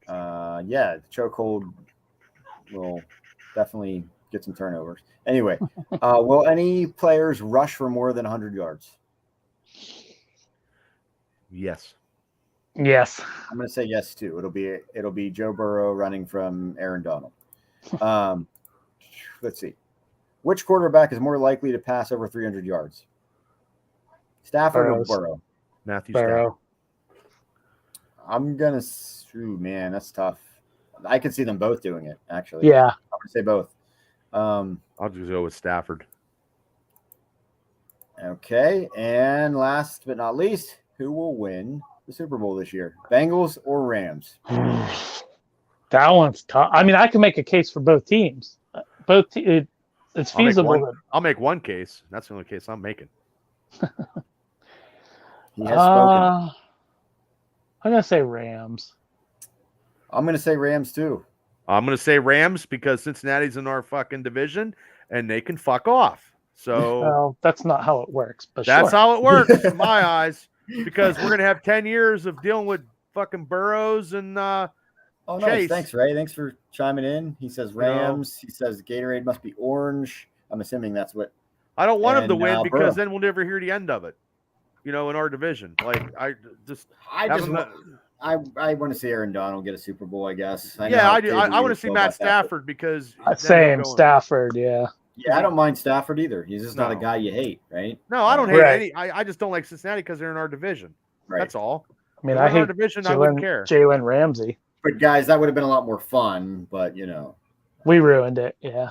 Yeah, the chokehold will definitely get some turnovers. Anyway, will any players rush for more than 100 yards? Yes. Yes. I'm going to say yes too. It'll be Joe Burrow running from Aaron Donald. Let's see. Which quarterback is more likely to pass over 300 yards? Stafford or Burrow? Matthew Burrow. Stafford. I'm going to man, that's tough. I can see them both doing it, actually. Yeah. I'm going to say both. I'll just go with Stafford. Okay, and last but not least, who will win the Super Bowl this year? Bengals or Rams? That one's tough. I mean, I can make a case for both teams. It's feasible. I'll make one case. That's the only case I'm making. He has spoken. I'm going to say Rams. I'm going to say Rams too. I'm going to say Rams because Cincinnati's in our fucking division and they can fuck off. So Well, that's not how it works, but that's sure. how it works in my eyes, because we're going to have 10 years of dealing with fucking Burrows and Oh, nice. Chase. Thanks, Ray. Thanks for chiming in. He says Rams. He says Gatorade must be orange. I'm assuming that's what. I don't want him to win because Burrow. then we'll never hear the end of it. In our division. Like I want to see Aaron Donald get a Super Bowl, I guess. I do. I want to see Matt Stafford because same Stafford, yeah. Yeah, I don't mind Stafford either. He's just not a guy you hate, right? No, I don't hate any. I just don't like Cincinnati because they're in our division. Right. That's all. I mean, I hate our division. I wouldn't care. Jalen Ramsey. But guys, that would have been a lot more fun. But we ruined it. Yeah.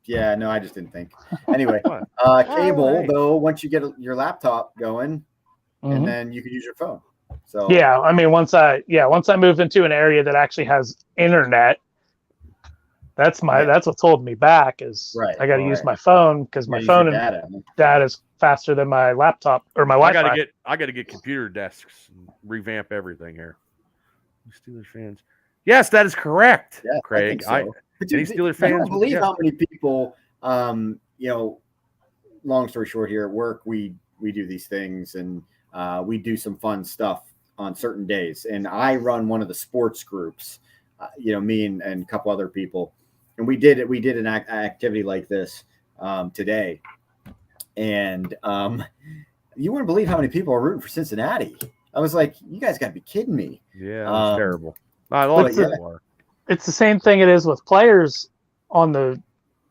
Yeah. No, I just didn't think. Anyway, cable though. Once you get your laptop going, and then you can use your phone. So yeah, I mean, once I moved into an area that actually has internet, that's what's holding me back is I got to use my phone because my phone and data is faster than my laptop or my Wi-Fi. I got to get computer desks and revamp everything here. Steelers fans. Yes, that is correct, Craig. I think so. Steelers fans. I don't believe how many people. Long story short, here at work, we do these things and we do some fun stuff on certain days. And I run one of the sports groups. Me and a couple other people, and we did an activity like this today. And you wouldn't believe how many people are rooting for Cincinnati. I was like, you guys got to be kidding me. Yeah, that's terrible. It's the same thing it is with players on the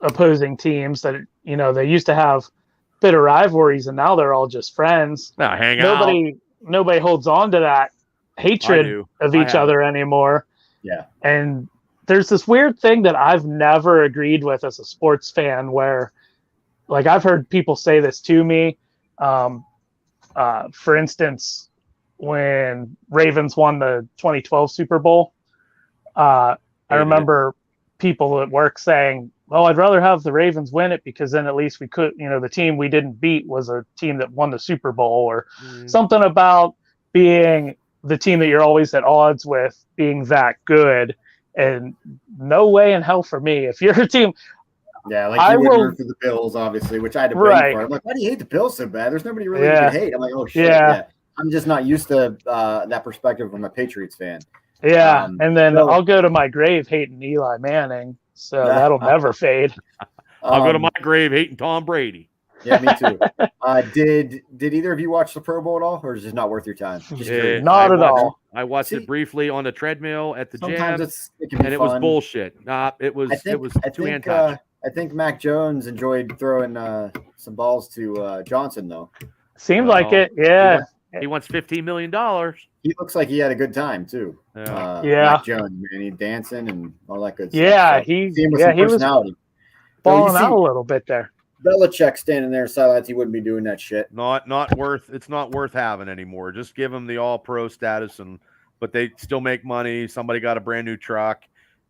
opposing teams that, they used to have bitter rivalries and now they're all just friends. Now hang out. Nobody holds on to that hatred of each other anymore. Yeah. And there's this weird thing that I've never agreed with as a sports fan where, like, I've heard people say this to me. For instance, when Ravens won the 2012 Super Bowl, I remember people at work saying, well, I'd rather have the Ravens win it because then at least we could, the team we didn't beat was a team that won the Super Bowl or something about being the team that you're always at odds with being that good. And no way in hell for me. If you're a team. Yeah, like you would root for the Bills, obviously, which I had to bring for. I'm like, why do you hate the Bills so bad? There's nobody really you can hate. I'm like, oh, shit. Yeah. I'm just not used to that perspective from a Patriots fan. Yeah, and then I'll go to my grave hating Eli Manning, so that'll never fade. I'll go to my grave hating Tom Brady. Yeah, me too. Did either of you watch the Pro Bowl at all, or is it not worth your time? Not at all. I watched it briefly on the treadmill at the gym, and it was bullshit. It was too anti. I think Mac Jones enjoyed throwing some balls to Johnson, though. Seemed like it, yeah. He wants $15 million. He looks like he had a good time too. Mac Jones, man, he dancing and all that good stuff. Yeah, he was balling out a little bit there. Belichick standing there sidelines, he wouldn't be doing that shit. It's not worth having anymore. Just give him the all-pro status, but they still make money. Somebody got a brand new truck,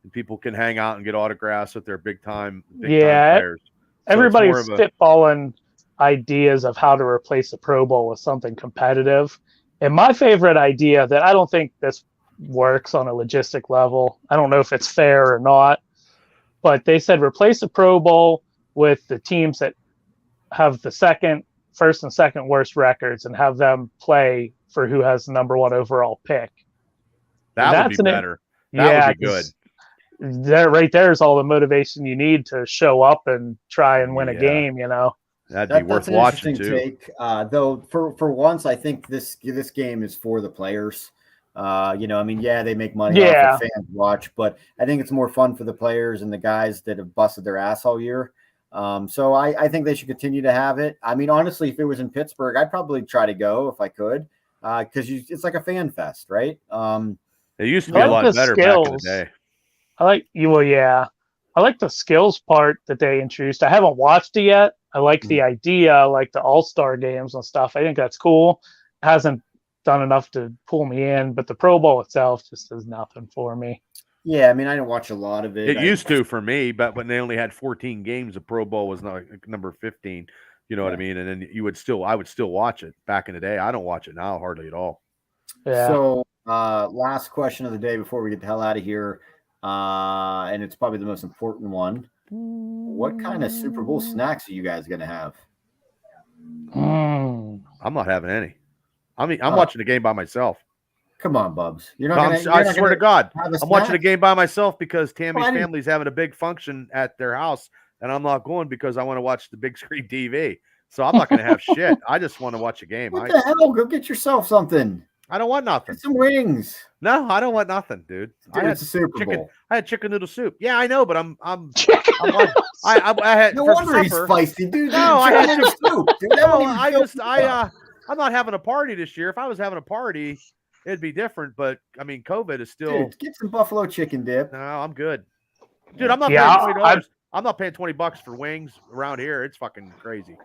and people can hang out and get autographs with their big time players. So everybody's spitballing ideas of how to replace a Pro Bowl with something competitive. And my favorite idea that I don't think this works on a logistic level, I don't know if it's fair or not, but they said replace a Pro Bowl with the teams that have the first and second worst records and have them play for who has the number one overall pick. That would be better. That would be good. That right there is all the motivation you need to show up and try and win a game, That'd be worth watching too. Take. Though for once, I think this game is for the players. They make money off the fans watch, but I think it's more fun for the players and the guys that have busted their ass all year. So I think they should continue to have it. I mean, honestly, if it was in Pittsburgh, I'd probably try to go if I could, because it's like a fan fest, right? It used to be a lot better back in the day. I like the skills part that they introduced. I haven't watched it yet. I like the idea, like the all-star games and stuff. I think that's cool. It hasn't done enough to pull me in, but the Pro Bowl itself just does nothing for me. Yeah, I mean, I didn't watch a lot of it. It used to for me, but when they only had 14 games, the Pro Bowl was not number 15. You know what I mean? And then I would still watch it back in the day. I don't watch it now hardly at all. Yeah. So last question of the day before we get the hell out of here. and it's probably the most important one. What kind of Super Bowl snacks are you guys going to have? I'm not having any. I'm watching the game by myself. Come on, Bubs. You're not going to. I swear to God, I'm watching the game by myself because Tammy's family's having a big function at their house, and I'm not going because I want to watch the big screen TV. So I'm not going to have shit. I just want to watch a game. What the hell? Go get yourself something. I don't want nothing. Get some wings. No, I don't want nothing, dude. It's a Super Bowl. I had chicken noodle soup. Yeah, I know, but I had no for wonder supper, he's spicy, dude. No, I had chicken soup. Dude, no, I'm not having a party this year. If I was having a party, it'd be different. But I mean, COVID is still. Dude, get some buffalo chicken dip. No, I'm good, dude. I'm not paying $20. I'm not paying $20 for wings around here. It's fucking crazy.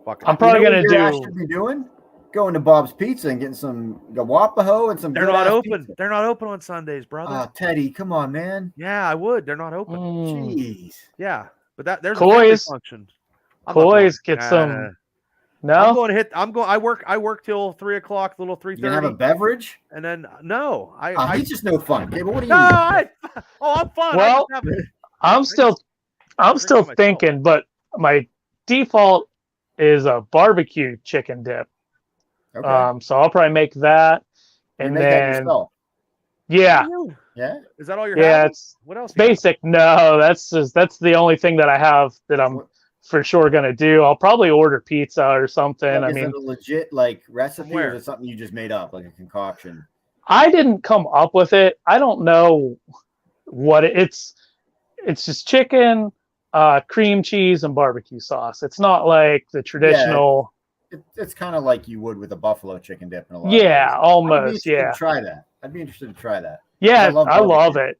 I'm probably gonna do. I should be doing going to Bob's Pizza and getting some Guapaho and some. They're not open. Pizza. They're not open on Sundays, brother. Teddy, come on, man. Yeah, I would. They're not open. Jeez. Yeah, but there's Coys. a function. Coys, get some. No, I'm going to hit. I work till 3:00, little 3:30. You gonna have a beverage? And then no, he's just no fun. Okay, but what do you? No, I'm fun. Well, I'm still thinking, but my default is a barbecue chicken dip. Okay. So I'll probably make that, and then yeah. Is that all you're having? It's what else? Basic. No, that's the only thing that I have that I'm for sure gonna do. I'll probably order pizza or something. Is it a legit recipe, or is it something you just made up, like a concoction? I didn't come up with it. I don't know what it's. It's just chicken, cream cheese, and barbecue sauce. It's not like the traditional. Yeah, it's kind of like you would with a buffalo chicken dip in a lot. Yeah, almost. Yeah. Try that. I'd be interested to try that. Yeah, I love it.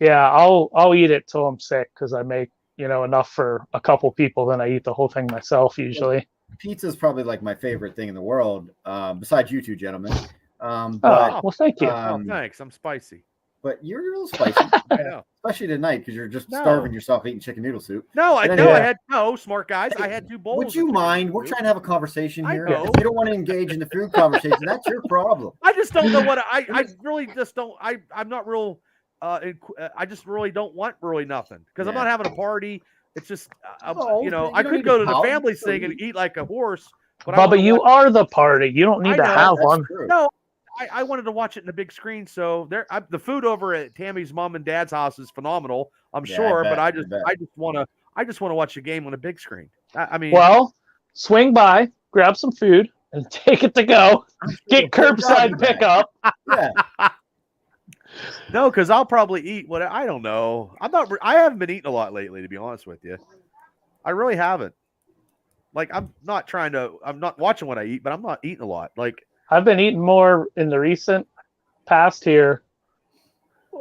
Yeah, I'll eat it till I'm sick because I make enough for a couple people. Then I eat the whole thing myself usually. Pizza is probably my favorite thing in the world, besides you two gentlemen. Well, thank you. Thanks. I'm spicy. But you're a little spicy. I know. Especially tonight because you're just starving yourself eating chicken noodle soup. No, I had smart guys. I had 2 bowls. Would you mind? We're trying to have a conversation here. If you don't want to engage in the food conversation, that's your problem. I just don't know what I really just don't. I'm not real. I just really don't want nothing because I'm not having a party. It's just I could go to the family thing and eat like a horse. But Bubba, you are the party. You don't need to have one. True. No. I wanted to watch it in the big screen, so the food over at Tammy's mom and dad's house is phenomenal. I'm sure, but I just want to watch the game on a big screen. I mean, well, swing by, grab some food, and take it to go. Get curbside pickup. Yeah. No, because I'll probably eat what I don't know. I haven't been eating a lot lately, to be honest with you. I really haven't. I'm not watching what I eat, but I'm not eating a lot. I've been eating more in the recent past here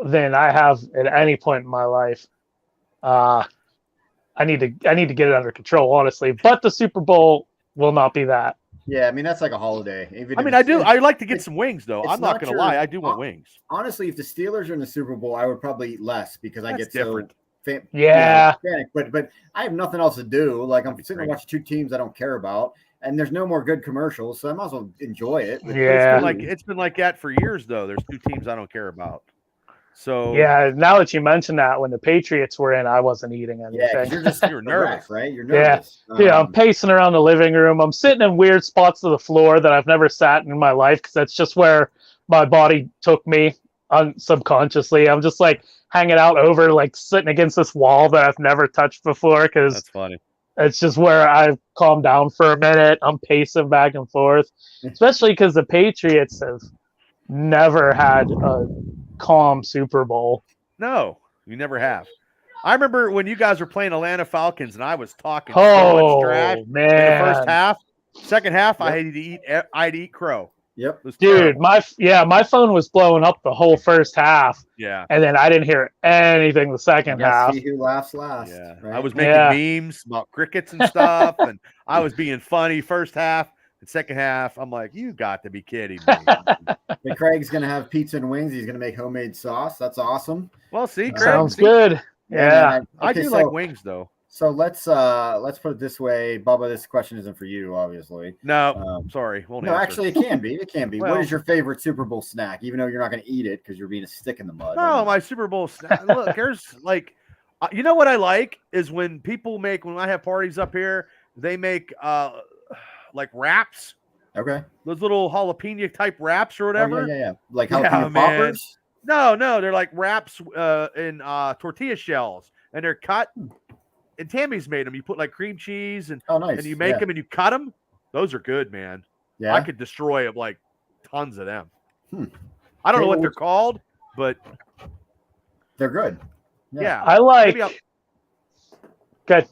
than I have at any point in my life. I need to get it under control, honestly. But the Super Bowl will not be that. Yeah, I mean that's like a holiday. I like to get some wings though. I'm not gonna lie, I do want wings. Honestly, if the Steelers are in the Super Bowl, I would probably eat less because I get different. But I have nothing else to do. I'm sitting there watching 2 teams I don't care about. And there's no more good commercials, so I might as well enjoy it. Yeah, it's been like that for years, though. There's 2 teams I don't care about. So yeah, now that you mention that, when the Patriots were in, I wasn't eating anything. Yeah, you're nervous, right? You're nervous. Yeah, I'm pacing around the living room. I'm sitting in weird spots of the floor that I've never sat in my life because that's just where my body took me subconsciously. I'm just hanging out over, sitting against this wall that I've never touched before because that's funny. It's just where I've calmed down for a minute. I'm pacing back and forth, especially because the Patriots have never had a calm Super Bowl. No, you never have. I remember when you guys were playing Atlanta Falcons and I was talking so much trash man. In the first half. Second half, yep. I'd eat crow. Yep. Dude, my phone was blowing up the whole first half. Yeah. And then I didn't hear anything the second half. See who laughs last. Yeah. Right? I was making memes about crickets and stuff, and I was being funny first half. And second half, I'm like, you got to be kidding me. But Craig's going to have pizza and wings. He's going to make homemade sauce. That's awesome. Well, see, Craig. Sounds good. Yeah. I do like wings, though. So let's put it this way, Bubba. This question isn't for you, obviously. No, sorry. Won't No, answer. actually, it can be. It can be. Well, what is your favorite Super Bowl snack? Even though you're not going to eat it because you're being a stick in the mud. No, my Super Bowl snack. Look, there's like, you know what I like is when people make, when I have parties up here, they make like wraps. Okay. Those little jalapeno type wraps or whatever. Oh, yeah. Like jalapeno poppers? No, they're like wraps in tortilla shells, and they're cut. And Tammy's made them. You put like cream cheese and nice. And you make them and you cut them. Those are good, man. Yeah. I could destroy like tons of them. I don't know what they're called, but they're good. Yeah. I like. Good.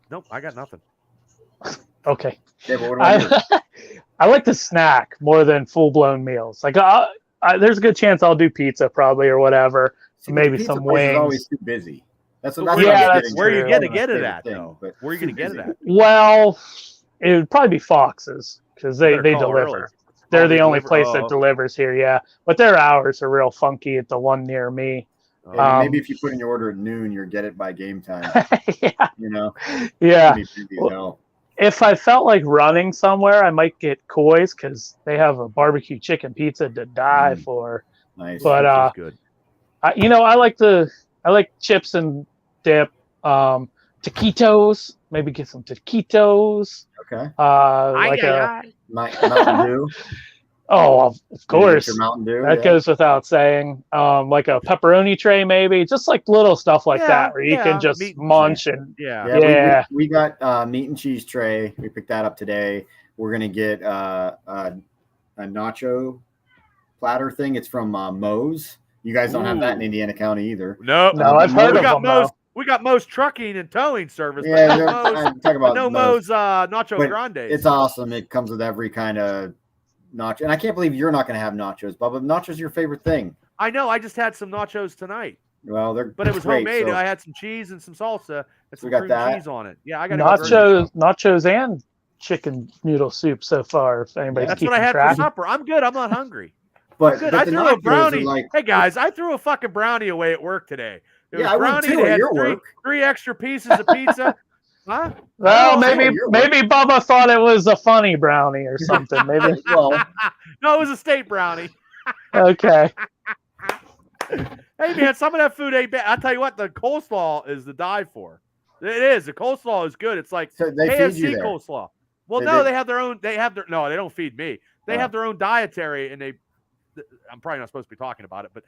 Nope, I got nothing. Okay. Yeah, but what about you? I like to snack more than full-blown meals. Like, there's a good chance I'll do pizza probably or whatever. Maybe some wings. Is always too busy. That's where are you going to get it at, though? Where are you going to get it at? Well, it would probably be Fox's because they deliver. Early. They're the only place that delivers here, yeah. But their hours are real funky at the one near me. Maybe if you put in your order at noon, you'll get it by game time. Yeah. You know? Yeah. If I felt like running somewhere, I might get Koi's because they have a barbecue chicken pizza to die for. Nice. But good. I like chips and dip. Taquitos. Maybe get some taquitos. Okay. Mountain Dew. Oh, of course. Mountain Dew, that goes without saying. Like a pepperoni tray, maybe. Just like little stuff like that where you can just munch and We got meat and cheese tray. We picked that up today. We're gonna get a nacho platter thing. It's from Moe's. You guys don't have that in Indiana County either. No, I've heard of them. We got Moe's trucking and towing service. Yeah, I'm talking about Moe's Nacho Grande. It's awesome. It comes with every kind of nacho. And I can't believe you're not going to have nachos, Bubba. Nachos are your favorite thing. I know. I just had some nachos tonight. Well, but it was homemade. So I had some cheese and some salsa and some cream cheese on it. Yeah, I got nachos and chicken noodle soup so far. If anybody's that's what I had for supper. I'm good. I'm not hungry. But good. I threw a brownie. Hey guys, I threw a fucking brownie away at work today. I would too at your work. Three extra pieces of pizza. Huh? Well, maybe Bubba thought it was a funny brownie or something. Maybe. No, it was a state brownie. Okay. Hey man, some of that food ain't bad. I'll tell you what, the coleslaw is the die for. It is. The coleslaw is good. It's like KFC coleslaw. Well, they have their own. No, they don't feed me. They have their own dietary, and I'm probably not supposed to be talking about it, but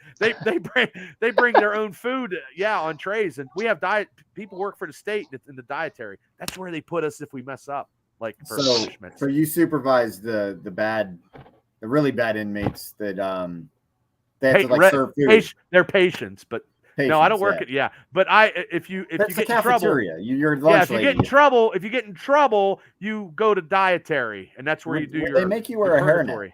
they bring their own food, on trays, and we have diet. People work for the state in the dietary. That's where they put us if we mess up, like for punishment. So you supervise the really bad inmates that they have to serve food. They're patients, but no, I don't work at But if you get in trouble, you're lunch lady. If you get in trouble, you go to dietary, and that's where you do your. They make you wear a hairnet.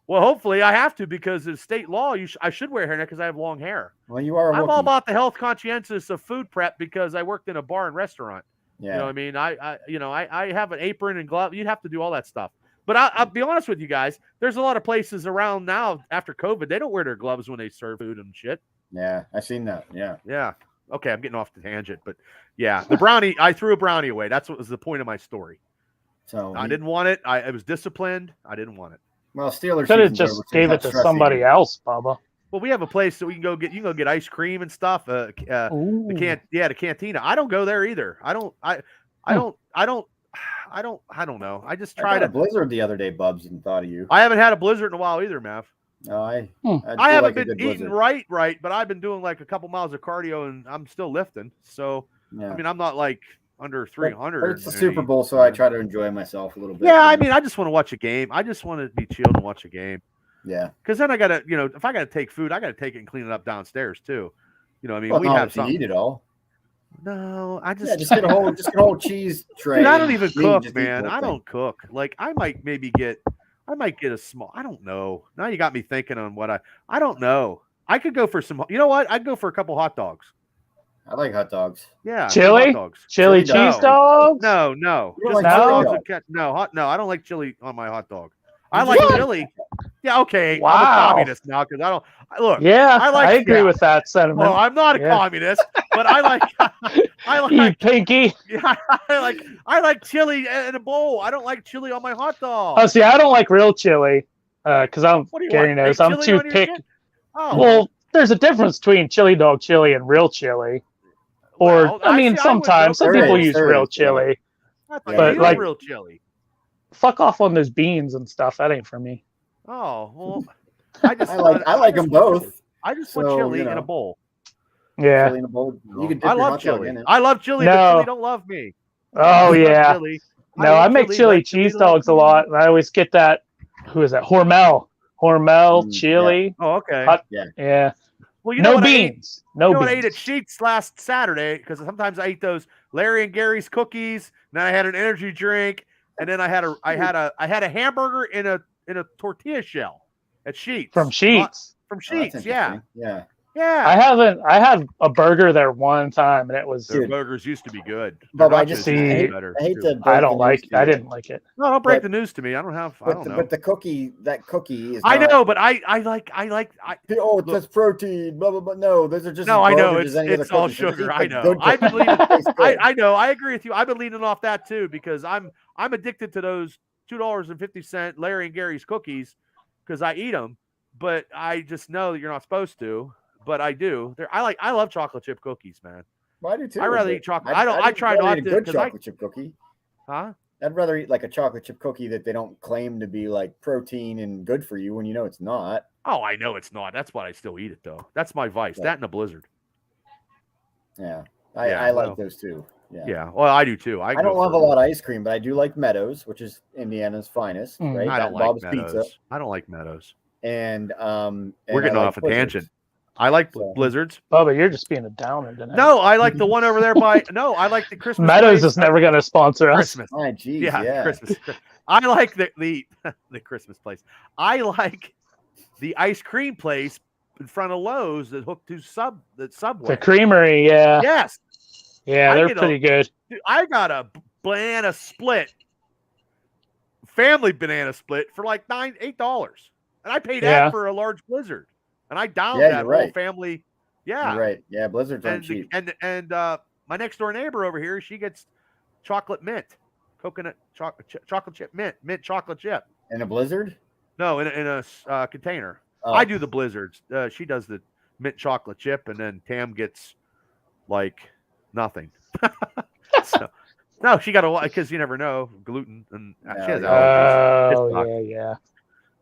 Well, hopefully I have to because of state law. I should wear hairnet because I have long hair. Well, you are. I'm all about the health conscientious of food prep because I worked in a bar and restaurant. Yeah. You know what I mean? I have an apron and glove. You'd have to do all that stuff. But I'll be honest with you guys. There's a lot of places around now after COVID. They don't wear their gloves when they serve food and shit. Yeah, I've seen that. Yeah. Yeah. Okay, I'm getting off the tangent, but the brownie. I threw a brownie away. That's what was the point of my story. So I didn't want it. I was disciplined. I didn't want it. Well, Steelers could have just gave it to somebody else, Bubba. Well, we have a place that we can go get. You can go get ice cream and stuff. The cantina. I don't go there either. I don't know. I just tried a blizzard the other day, Bubs, and thought of you. I haven't had a blizzard in a while either, Mav. No, I haven't been eating right, but I've been doing like a couple miles of cardio and I'm still lifting. So I mean, I'm not like under 300. But it's the Super Bowl, so I try to enjoy myself a little bit. Yeah, I mean, I just want to watch a game. I just want to be chilled and watch a game. Yeah. Because then I gotta, if I gotta take food, I gotta take it and clean it up downstairs too. You know, what I mean, well, we have something. Eat it all. No, I just get a whole cheese tray. Dude, I don't even cook, man. I don't cook. Like I might get a small. I don't know. Now you got me thinking on what I don't know. I could go for some. You know what? I'd go for a couple hot dogs. I like hot dogs. Yeah, chili dogs. Chili cheese dogs. No. Just no. I don't like chili on my hot dog. I like chili. Yeah, okay. Wow. I'm a communist now because I don't look. Yeah, I agree yeah. with that sentiment. Well, I'm not a communist, but I like you pinky. Yeah, I like chili in a bowl. I don't like chili on my hot dog. Oh, see, I don't like real chili because What do you Gary want? knows Fake I'm chili too on your picky. shit? Oh, Well, there's a difference between chili dog chili and real chili. Or well, I mean, see, sometimes some There people is, use there real is, yeah. chili. I thought But, you like- used real chili. Fuck off on those beans and stuff. That ain't for me. Oh well, I like them both. I just want So, chili you know. in a bowl. Yeah. Chili in a bowl. You can dip I your love hot dog chili. in it. I love chili, No. but chili don't love me. Oh I love yeah. chili. No, I eat make chili let cheese love dogs a me. lot, and I always get that. Who is that? Hormel chili. Oh, okay. Hot- Yeah. Yeah. Well, you know No what I ate? beans. No You know beans. what I ate at Sheets last Saturday? Because sometimes I eat those Larry and Gary's cookies. And then I had an energy drink, and then I had a hamburger in a tortilla shell at Sheets. From Sheets. From Oh, that's Sheets, yeah. interesting. Yeah. I had a burger there one time, and it was. Their Dude. burgers used to be good. But Their I nachos just used to be See, better, I hate too. to. break I the don't news like. to I you, didn't like it. No, don't break but- the news to me. I don't know. But the cookie, that cookie is. I not- know, but I like. Oh, it's just protein. Blah blah blah. No, those are just. No, as I know garbage as any other it's all cookies. So just sugar. eat I the know. good I've been cookies leaning. that taste good. I know. I agree with you. I've been leaning off that too because I'm addicted to those $2.50 Larry and Gary's cookies because I eat them, but I just know that you're not supposed to. But I do. I love chocolate chip cookies, man. Well, I do too. I rather but eat chocolate. I'd I try rather not eat a to good because I. chocolate chip cookie. Huh? I'd rather eat like a chocolate chip cookie that they don't claim to be like protein and good for you when you know it's not. Oh, I know it's not. That's why I still eat it though. That's my vice. Right. That and a Blizzard. Yeah, Yeah, I like well, those too. Yeah. Yeah. Well, I do too. I don't love a lot of ice cream, but I do like Meadows, which is Indiana's finest, Mm. right? I don't That like Bob's Meadows. Pizza. I don't like Meadows. And We're getting I like off a Blizzards. tangent. I like So- Blizzards. Bubba, you're just being a downer tonight. No, I like the one over there by. No, I like the Christmas. Meadows place. is never going to sponsor us. Christmas. My geez, Yeah, yeah. Christmas. I like the the Christmas place. I like the ice cream place in front of Lowe's that hooked to the Subway. The Creamery, yeah. Yes, Yeah, I they're get a- pretty good. dude, I got a banana split, family banana split for like $8, and I paid Yeah. that for a large Blizzard, and I downed Yeah, that you're whole right. family. Yeah, You're right. Yeah, Blizzards aren't cheap. and my next door neighbor over here, she gets chocolate mint, coconut chocolate chip mint chocolate chip. And a Blizzard? No, in a container. Oh. I do the Blizzards. She does the mint chocolate chip, and then Tam gets like nothing. So, no, she got a lot because you never know gluten, and she has allergies. It's Oh, not- yeah.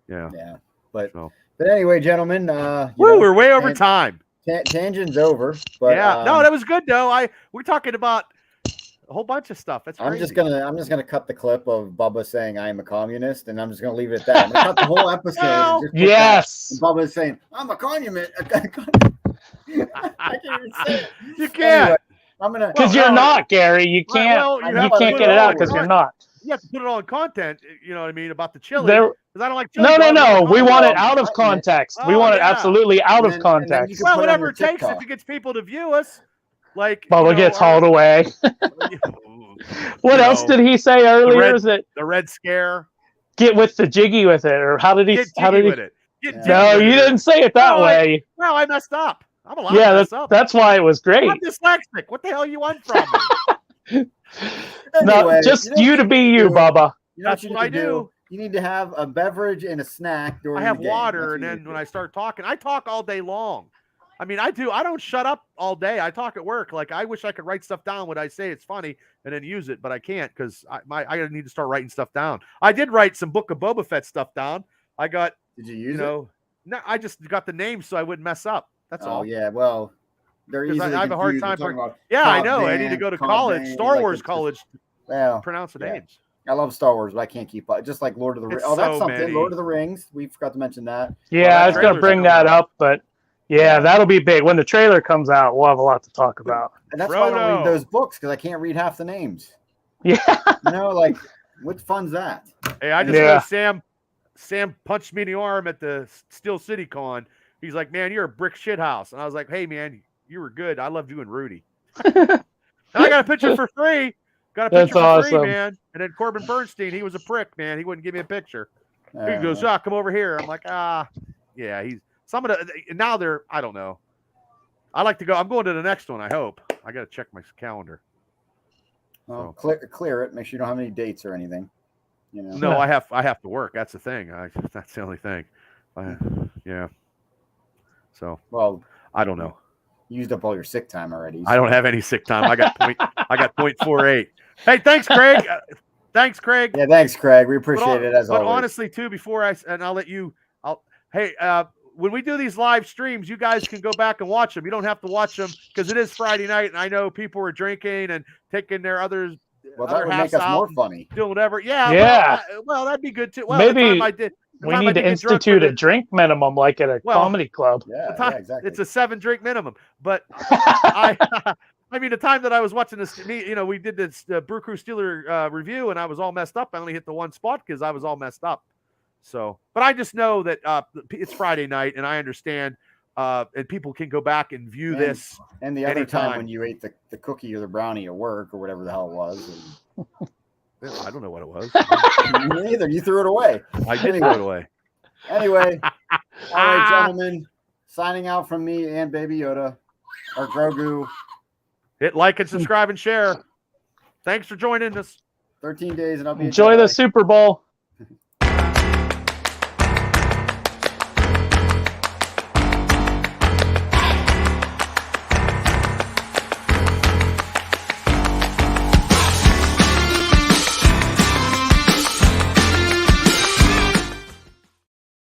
Yeah. But So. anyway, gentlemen, Woo, we're way over time. Tangent's over. But Yeah, no, that was good though. We're talking about a whole bunch of stuff. That's crazy. I'm just gonna cut the clip of Bubba saying I'm a communist, and I'm just gonna leave it at that. I'm gonna cut the whole episode. No. and just put Yes. that. Bubba saying I'm a communist. I can't even say it. You can't. Anyway, I'm gonna Because you're not, Gary. You can't. Well, you you have can't to get it out put it because on. you're not. You have to put it on content. You know what I mean about the chili. There. Because I don't like chili. No. We want it Oh, out of I- context. We Oh, want it yeah. absolutely out And of then- and then you context. can Well, put it on whatever your it takes TikTok. if it gets people to view us. Like Bubba gets hauled away. What You else know, did he say earlier? red- Is it the Red Scare. get with the jiggy with it, or how did he? Get How jiggy did he? with it. Get Yeah. jiggy No, with you it. didn't say it that No, way. Well, I messed up. I'm allowed Yeah, to mess up. that's why it was great. I'm dyslexic. What the hell you want from me? No, Anyway, just know you what to be need you, do? Bubba. You know That's what you what need to I do? do. You need to have a beverage and a snack during I have the game. water, That's and what you then need when to I do. start talking, I talk all day long. I mean, I don't shut up all day. I talk at work. Like I wish I could write stuff down when I say it's funny and then use it, but I can't because I need to start writing stuff down. I did write some Book of Boba Fett stuff down. I got Did you use it? no, I just got the names so I wouldn't mess up. That's Oh all. yeah, well, they're 'Cause easily I have a hard confused. We're time talking about Yeah, I Cobb know. I need to Vanth, go to Cobb college, Vanth, Star like Wars it's just- college, Well, pronounce the yeah. names. I love Star Wars, but I can't keep up. Just like Lord of the Rings. It's Oh, that's so something. many. Lord of the Rings. We forgot to mention that. Yeah, that I was gonna trailer's bring coming that out. up, but yeah, that'll be big when the trailer comes out. We'll have a lot to talk about. And that's why I don't Frodo. read those books because I can't read half the names. Yeah, You know, like what fun's that? Hey, I just Yeah. know Sam punched me in the arm at the Steel City Con. He's like, "Man, you're a brick shit house," and I was like, "Hey, man, you were good. I loved you and Rudy." And I got a picture for free. Got a That's picture for awesome. free, man. And then Corbin Bernstein, he was a prick, man. He wouldn't give me a picture. He goes, come over here. I'm like, yeah, he's some of the now they're I don't know. I like to go. I'm going to the next one. I hope. I got to check my calendar. Well, clear it. Make sure you don't have any dates or anything. You know. No, I have to work. That's the thing. That's the only thing. Yeah. So. Well, I don't know. You used up all your sick time already. So. I don't have any sick time. I got 0.48. Hey, thanks, Craig. Thanks, Craig. Yeah, thanks, Craig. We appreciate it as always. But honestly, too, before I'll let you. When we do these live streams, you guys can go back and watch them. You don't have to watch them because it is Friday night, and I know people are drinking and taking their others. Well, that would make us more funny. Doing whatever. Yeah. Yeah. Well, that'd be good too. Well, maybe we need to institute a drink minimum like at a comedy club. Yeah, exactly. It's a 7-drink minimum. But I mean, the time that I was watching this, we did this Brew Crew Steeler review, and I was all messed up. I only hit the one spot because I was all messed up. So, but I just know that it's Friday night, and I understand, and people can go back and view this. And the other time when you ate the cookie or the brownie at work or whatever the hell it was. I don't know what it was. Me neither. You threw it away. I did throw it away. Anyway, all right, gentlemen, signing out from me and Baby Yoda, or Grogu. Hit like and subscribe and share. Thanks for joining us. 13 days and I'll be enjoy the Super Bowl.